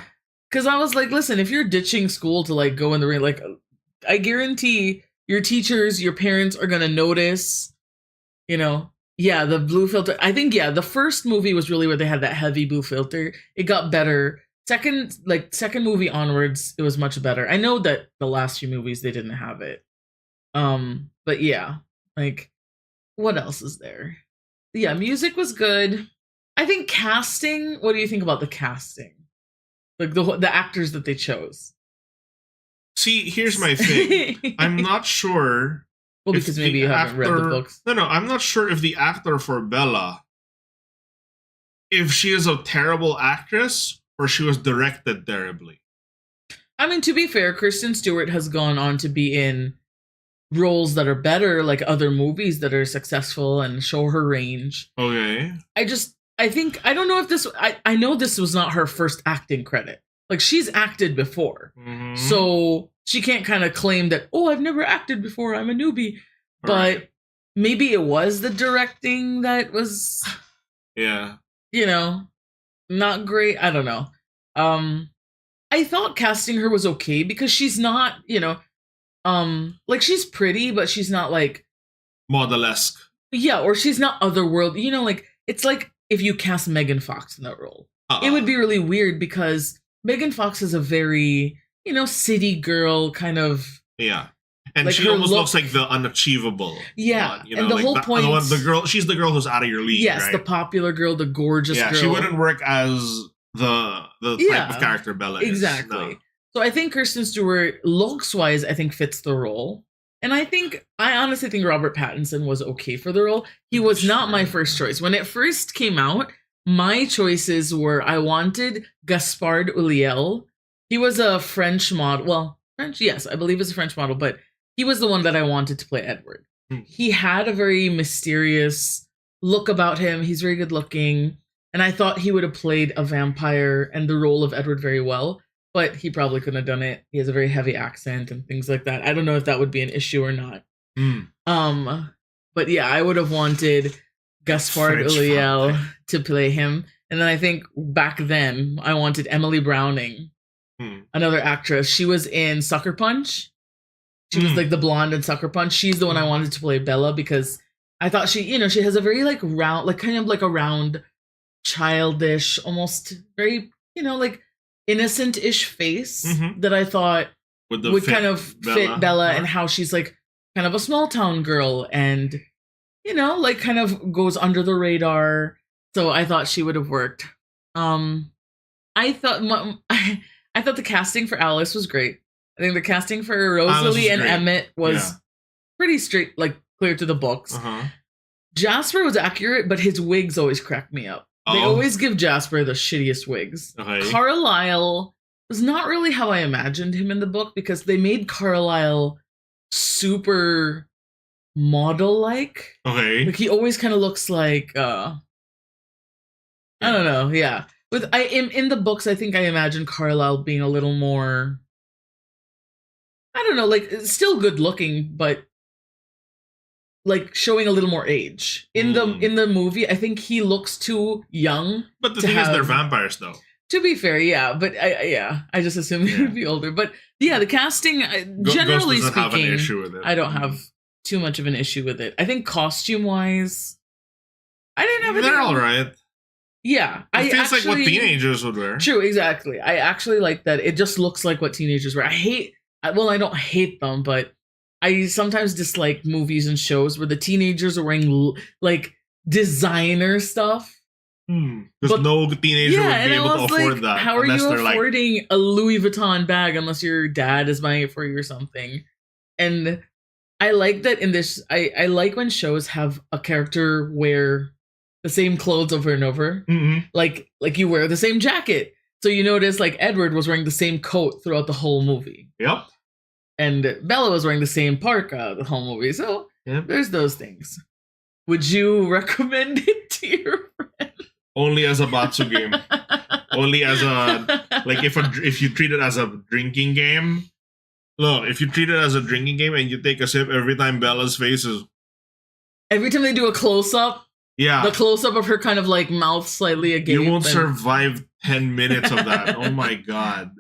Because I was like, listen, if you're ditching school to like go in the rain, like I guarantee your teachers, your parents are going to notice, the blue filter. I think, the first movie was really where they had that heavy blue filter. It got better. Second movie onwards, it was much better. I know that the last few movies they didn't have it. But yeah, like what else is there? Yeah, music was good. I think casting, what do you think about the casting? Like the actors that they chose? See, here's my thing. I'm not sure. Well, because maybe you haven't read the books. No, I'm not sure if the actor for Bella, if she is a terrible actress or she was directed terribly. I mean, to be fair, Kristen Stewart has gone on to be in roles that are better, like other movies that are successful and show her range. Okay. I don't know if this, I know this was not her first acting credit. Like, she's acted before. Mm-hmm. So she can't kind of claim that, I've never acted before, I'm a newbie. but maybe it was the directing that was, not great. I don't know. I thought casting her was okay because she's not, like she's pretty, but she's not like model-esque. Yeah, or she's not otherworldly. Like it's like if you cast Megan Fox in that role. It would be really weird because Megan Fox is a very, city girl kind of. Yeah. And like she almost looks like the unachievable. Yeah. One, and the like whole point. She's the girl who's out of your league. Yes, right? the popular girl, the gorgeous girl. She wouldn't work as the type of character Bella is. Exactly. No. So I think Kristen Stewart, looks wise, I think fits the role. And I honestly think Robert Pattinson was okay for the role. He was not my first choice. When it first came out, my choices were I wanted Gaspard Ulliel. He was a French model. Well, French, yes, I believe it's a French model, but he was the one that I wanted to play Edward. He had a very mysterious look about him. He's very good looking. And I thought he would have played a vampire and the role of Edward very well. But he probably couldn't have done it. He has a very heavy accent and things like that. I don't know if that would be an issue or not. But yeah, I would have wanted Gaspard Ulliel to play him. And then I think back then I wanted Emily Browning, another actress. She was in Sucker Punch. She was like the blonde in Sucker Punch. She's the one I wanted to play Bella because I thought she has a very like round, like kind of like a round, childish, almost very, like innocent-ish face that I thought would kind of fit Bella and how she's like kind of a small town girl and, like kind of goes under the radar. So I thought she would have worked. I thought the casting for Alice was great. I think the casting for Rosalie and Emmett was pretty straight, like clear to the books. Jasper was accurate, but his wigs always cracked me up. They always give Jasper the shittiest wigs. Carlisle was not really how I imagined him in the book because they made Carlisle super model-like. Like he always kind of looks like I don't know. Yeah, in the books, I think I imagined Carlisle being a little more. I don't know, like still good looking, but like showing a little more age. In the movie, I think he looks too young. But the thing is, they're vampires, though. To be fair, yeah, but I just assumed he would be older. But yeah, the casting, generally speaking, have an issue with it. I don't have too much of an issue with it. I think costume-wise, I didn't have. They're all right. Yeah, it feels like what teenagers would wear. True, exactly. I actually like that. It just looks like what teenagers wear. I don't hate them, but I sometimes dislike movies and shows where the teenagers are wearing like designer stuff. Because no teenager would be able to afford that. How are you affording a Louis Vuitton bag unless your dad is buying it for you or something? And I like that in this. I like when shows have a character wear the same clothes over and over. Like you wear the same jacket. So you notice like Edward was wearing the same coat throughout the whole movie. Yep. And Bella was wearing the same parka the whole movie. So there's those things. Would you recommend it to your friend? Only as a Batsu game. Only as a like if you treat it as a drinking game. Look, if you treat it as a drinking game and you take a sip every time Bella's face is. Every time they do a close up. Yeah. The close up of her kind of like mouth slightly agape. You won't survive 10 minutes of that. Oh my god.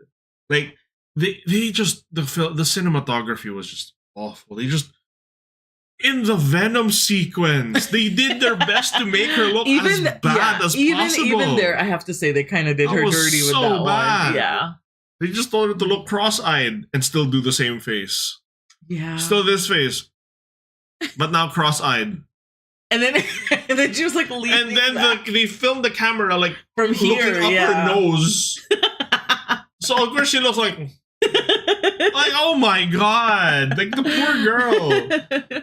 Like they just the cinematography was just awful. They just in the Venom sequence, they did their best to make her look as bad as possible. Even there, I have to say they kind of did her dirty with that one. Yeah. They just told her to look cross-eyed and still do the same face. Yeah. Still this face. But now cross-eyed. And then she was like leaning and then they filmed the camera like from here, looking up her nose. So of course she looks like oh my god, like the poor girl.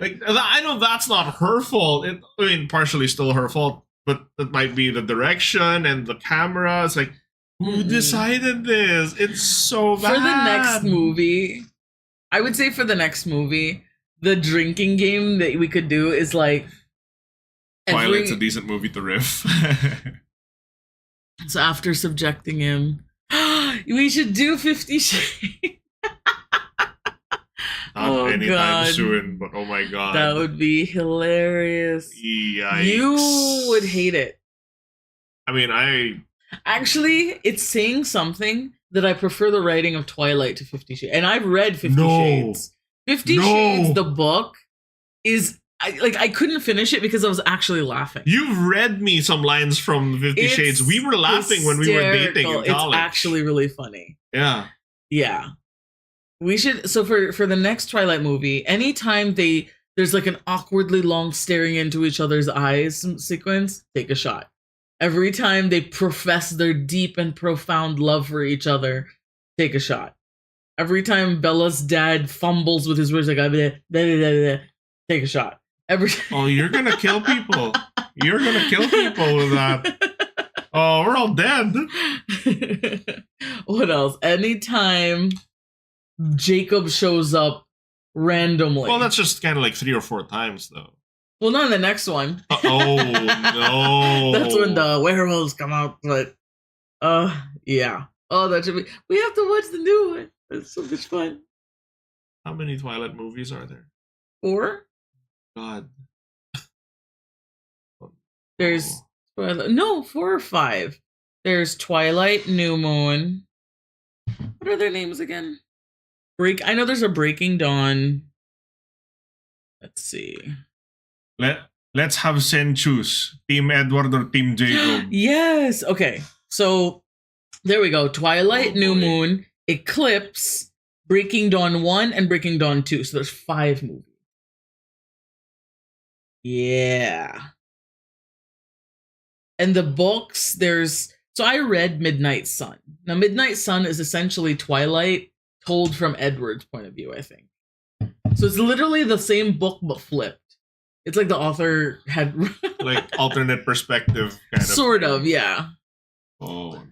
Like I know that's not her fault. Partially still her fault, but it might be the direction and the camera. It's like who decided this? It's so bad. For the next movie, I would say for the next movie, the drinking game that we could do is like. Twilight's a decent movie to riff. So after subjecting him, we should do 50 Shades. Not anytime God. soon, but oh my god. That would be hilarious. Yikes. You would hate it. I mean, Actually, it's saying something that I prefer the writing of Twilight to 50 Shades. And I've read 50 No. Shades. 50 No. Shades, the book, is... I couldn't finish it because I was actually laughing. You've read me some lines from 50 Shades. We were laughing when we were dating in college. It's actually really funny. Yeah. Yeah. We should... So for the next Twilight movie, anytime there's like an awkwardly long staring into each other's eyes sequence, take a shot. Every time they profess their deep and profound love for each other, take a shot. Every time Bella's dad fumbles with his words like, take a shot. Oh, you're gonna kill people. You're gonna kill people with that. Oh, we're all dead. What else? Anytime Jacob shows up randomly. Well, that's just kind of like 3 or 4 times, though. Well, not in the next one. Oh, no. That's when the werewolves come out, but yeah. Oh, that should be... We have to watch the new one. It's so much fun. How many Twilight movies are there? 4? God. There's Twilight... No, 4 or 5. There's Twilight, New Moon. What are their names again? I know there's a Breaking Dawn. Let's see. Let's have Sen choose. Team Edward or Team Jacob? Yes. Okay. So there we go. Twilight, Oh, New boy. Moon, Eclipse, Breaking Dawn 1, and Breaking Dawn 2. So there's 5 movies. Yeah. And the books, so I read Midnight Sun. Now, Midnight Sun is essentially Twilight told from Edward's point of view, I think. So it's literally the same book, but flipped. It's like the author had... Like alternate perspective kind of. Sort of, yeah. Oh.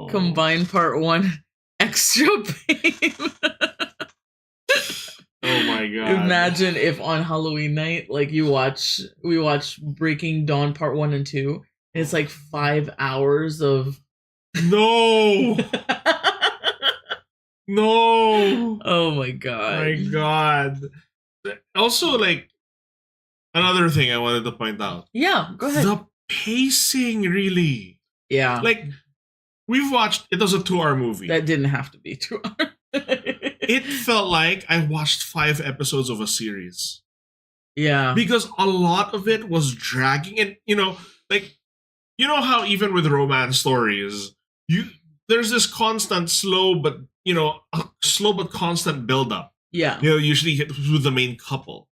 Combine part 1, extra pain. Oh my god. Imagine if on Halloween night, like we watch Breaking Dawn part 1 and 2, and it's like 5 hours of... No! No! Oh my god. My god. Also, like, another thing I wanted to point out. Yeah, go ahead. The pacing, really. Yeah. Like, we've watched, it was a 2-hour movie. That didn't have to be 2 hours. It felt like I watched 5 episodes of a series. Yeah. Because a lot of it was dragging. And, like, you know how even with romance stories, there's this constant slow but constant build-up. Yeah. Usually with the main couple.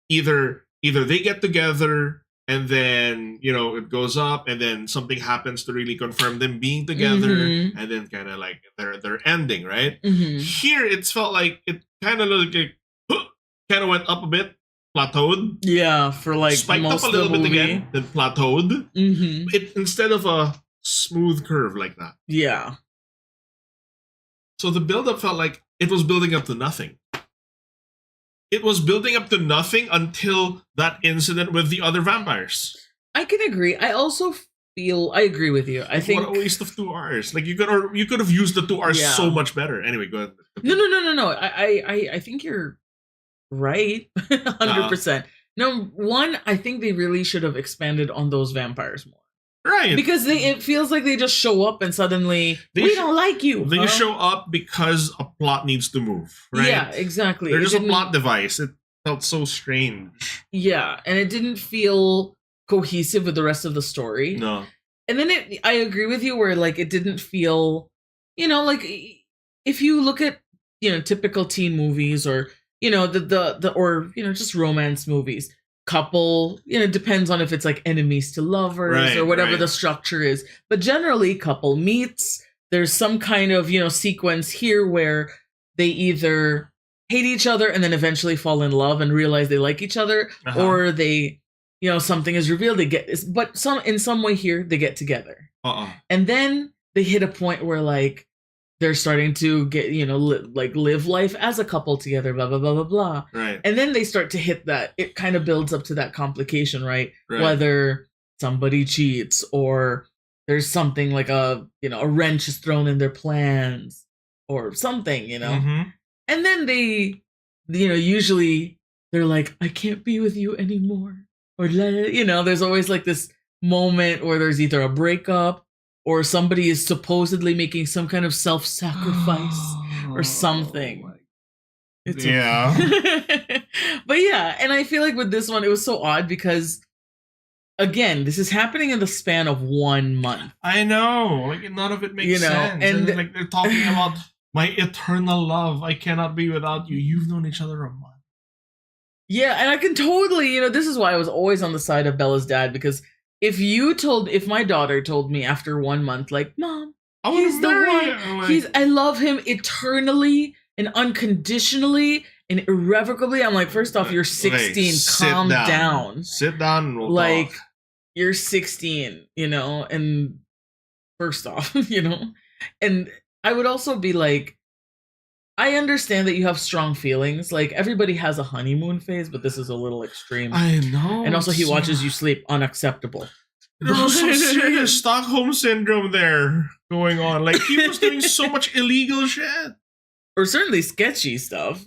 Either they get together and then, it goes up and then something happens to really confirm them being together, Mhm. and then kind of like they're ending, right? Mhm. Here, it's felt like it kind of went up a bit, plateaued, Yeah, for like spiked most up a little of the bit movie. again, then plateaued. Mhm. It instead of a smooth curve like that. Yeah. So the build-up felt like it was building up to nothing. It was building up to nothing until that incident with the other vampires. I can agree. I also feel I agree with you. I think What a waste of 2 hours. Like you could have used the 2 hours Yeah. so much better. Anyway, go ahead. No. I think you're right. 100%. No, one, I think they really should have expanded on those vampires more. Right. Because it feels like they just show up and suddenly They we sh- don't like you. They huh? show up because a plot needs to move, right? Yeah, exactly. They're It just a didn't- plot device. It felt so strange. Yeah, and it didn't feel cohesive with the rest of the story. No. And then I agree with you where like it didn't feel, like if you look at, typical teen movies or, just romance movies, couple, depends on if it's like enemies to lovers Right, or whatever right. the structure is. But generally couple meets, there's some kind of, sequence here where they either hate each other and then eventually fall in love and realize they like each other, Uh-huh. or they, something is revealed, but in some way here they get together. And then they hit a point where like they're starting to get, live life as a couple together, blah, blah, blah, blah, blah. Right. And then they start to hit that, it kind of builds up to that complication, right? Right. Whether somebody cheats or there's something like a wrench is thrown in their plans or something, Mhm. And then they usually they're like, I can't be with you anymore. Or, there's always like this moment where there's either a breakup or somebody is supposedly making some kind of self-sacrifice or something. Yeah. But yeah, and I feel like with this one, it was so odd because, again, this is happening in the span of 1 month. I know. Like, none of it makes sense. And like, they're talking about my eternal love. I cannot be without you. You've known each other a month. Yeah, and I can totally, this is why I was always on the side of Bella's dad, because if my daughter told me after 1 month, like, Mom, he's the one. Like, I love him eternally and unconditionally and irrevocably. I'm like, first off, you're 16. Calm down. Sit down and we'll talk. Talk. You're 16, and first off, and I would also be like, I understand that you have strong feelings. Like, everybody has a honeymoon phase, but this is a little extreme. I know. And also, he watches you sleep. Unacceptable. There was some serious Stockholm syndrome there going on. Like, he was doing so much illegal shit. Or certainly sketchy stuff.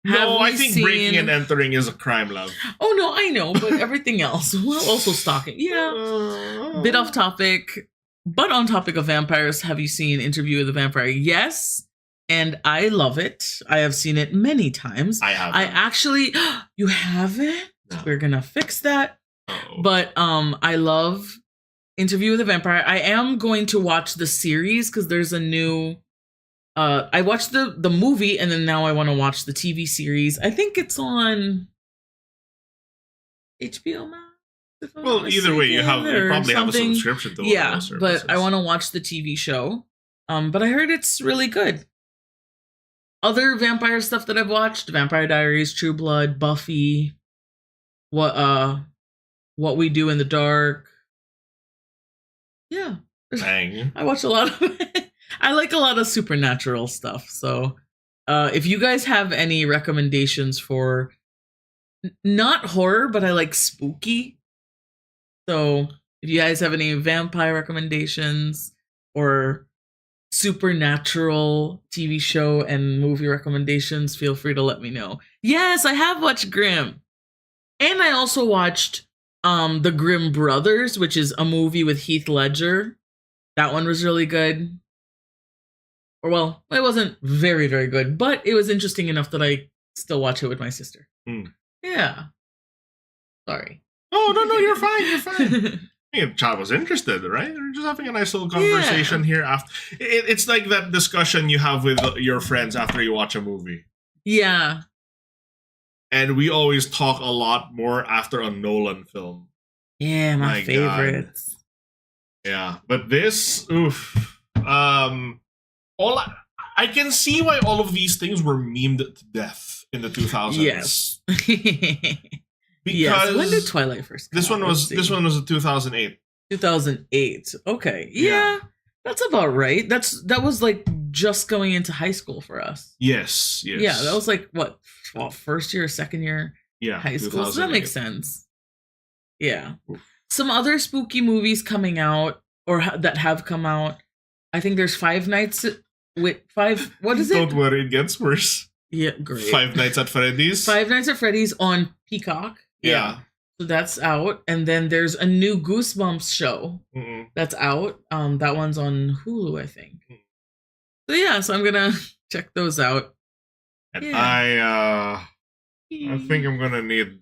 No, I think breaking and entering is a crime, love. Oh, no, I know. But everything else. Well, also stalking. Yeah. Bit off topic. But on topic of vampires, have you seen Interview with the Vampire? Yes. And I love it. I have seen it many times. I haven't. You haven't? No. We're gonna fix that. Uh-oh. But I love Interview with a Vampire. I am going to watch the series because there's a new. I watched the movie and then now I want to watch the TV series. I think it's on HBO Max. Well, either way, you probably have a subscription to yeah, but I want to watch the TV show. But I heard it's really good. Other vampire stuff that I've watched: Vampire Diaries, True Blood, Buffy, What We Do in the Dark. Yeah, dang. I watch a lot of it. I like a lot of supernatural stuff. So, if you guys have any recommendations for not horror, but I like spooky. So, if you guys have any vampire recommendations or supernatural TV show and movie recommendations, feel free to let me know. Yes, I have watched Grimm. And I also watched The Grimm Brothers, which is a movie with Heath Ledger. That one was really good. Or, well, it wasn't very, very good, but it was interesting enough that I still watch it with my sister. Yeah. Sorry. Oh, no, you're fine. You're fine. The child was interested, right? We're just having a nice little conversation here. After it's like that discussion you have with your friends after you watch a movie. Yeah. And we always talk a lot more after a Nolan film. Yeah, my favorites. God. Yeah, but this, oof. I can see why all of these things were memed to death in the 2000s. Yes. Because when did Twilight first come out? This one was a 2008. 2008. Okay. Yeah. That's about right. That was like just going into high school for us. Yes. Yeah, that was like what, first year or second year high school. So that makes sense. Yeah. Oof. Some other spooky movies coming out or that have come out. I think there's Five Nights with Five. What is it? Don't worry, it gets worse. Yeah, great. Five Nights at Freddy's. Five Nights at Freddy's on Peacock. Yeah. So that's out. And then there's a new Goosebumps show that's out. That one's on Hulu, I think. So yeah, so I'm gonna check those out. And I think I'm gonna need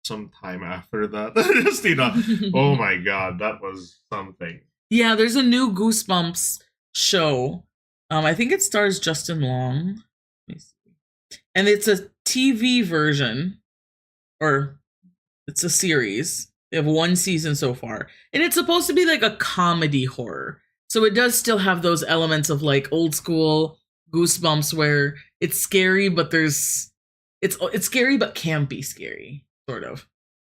some time after that. Just, oh my god, that was something. Yeah, there's a new Goosebumps show. I think it stars Justin Long. Let me see. And it's a TV version, or it's a series. They have one season so far. And it's supposed to be like a comedy horror. So it does still have those elements of like old school Goosebumps where it's scary, but it's scary but can't be scary, sort of.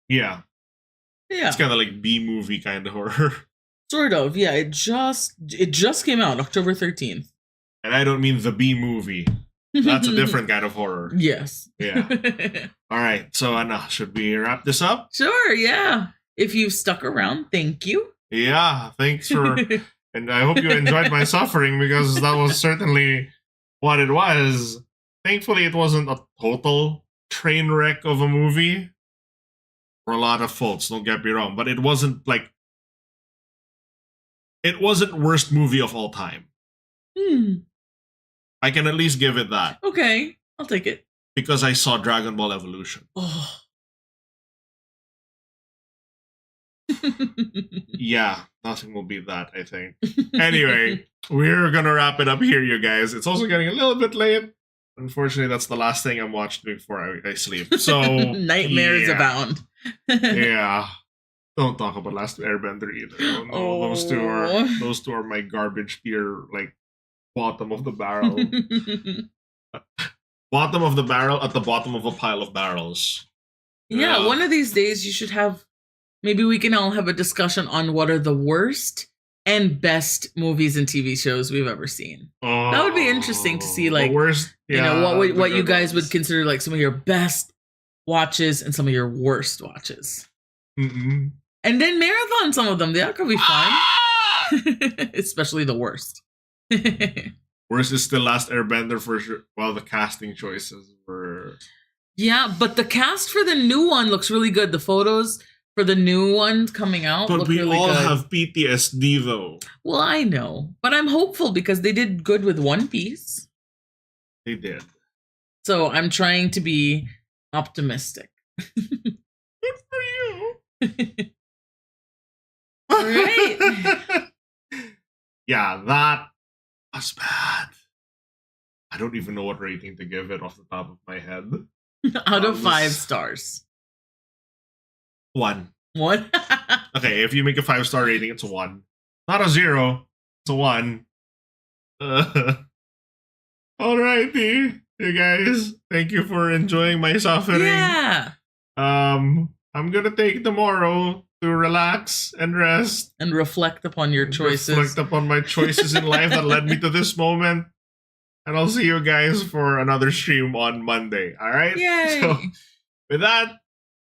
Yeah. Yeah. It's kind of like B-movie kind of horror. Sort of, yeah. It just came out October 13th. And I don't mean the B-movie. That's a different kind of horror. Yes. Yeah. All right. So, Anna, should we wrap this up? Sure, yeah. If you've stuck around, thank you. Yeah, thanks for... and I hope you enjoyed my suffering because that was certainly what it was. Thankfully, it wasn't a total train wreck of a movie. For a lot of faults, don't get me wrong, but it wasn't worst movie of all time. I can at least give it that. Okay, I'll take it. Because I saw Dragon Ball Evolution. Oh. Yeah, nothing will beat that, I think. Anyway, we're gonna wrap it up here, you guys. It's also getting a little bit late. Unfortunately, that's the last thing I'm watching before I sleep. So nightmares abound. Yeah. Don't talk about Last Airbender either. Oh, no, those two are my garbage tier, like bottom of the barrel. Bottom of the barrel at the bottom of a pile of barrels. Yeah, one of these days you should have. Maybe we can all have a discussion on what are the worst and best movies and TV shows we've ever seen. That would be interesting to see, like, worst, what you guys would consider like some of your best watches and some of your worst watches. Mm-mm. And then marathon some of them. That could be fun. Especially the worst. Worst is still Last Airbender for sure. Well, the casting choices were... Yeah, but the cast for the new one looks really good. The photos for the new one coming out look really good. But we all have PTSD, though. Well, I know. But I'm hopeful because they did good with One Piece. They did. So I'm trying to be optimistic. Good for you. All right. Yeah, that was bad. I don't even know what rating to give it off the top of my head. Out of 5 stars. 1. 1? Okay, if you make a 5-star rating, it's a 1. Not a 0. It's a 1. Alrighty, you guys. Thank you for enjoying my suffering. Yeah. I'm gonna take tomorrow to relax and rest. And reflect upon your choices. Reflect upon my choices in life that led me to this moment. And I'll see you guys for another stream on Monday. Alright? Yay! So, with that,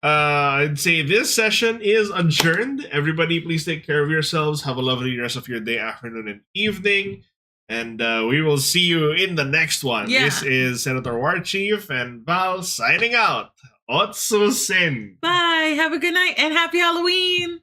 I'd say this session is adjourned. Everybody, please take care of yourselves. Have a lovely rest of your day, afternoon, and evening. And we will see you in the next one. Yeah. This is Senator War Chief and Val signing out. Otsusen. Bye. Have a good night and happy Halloween.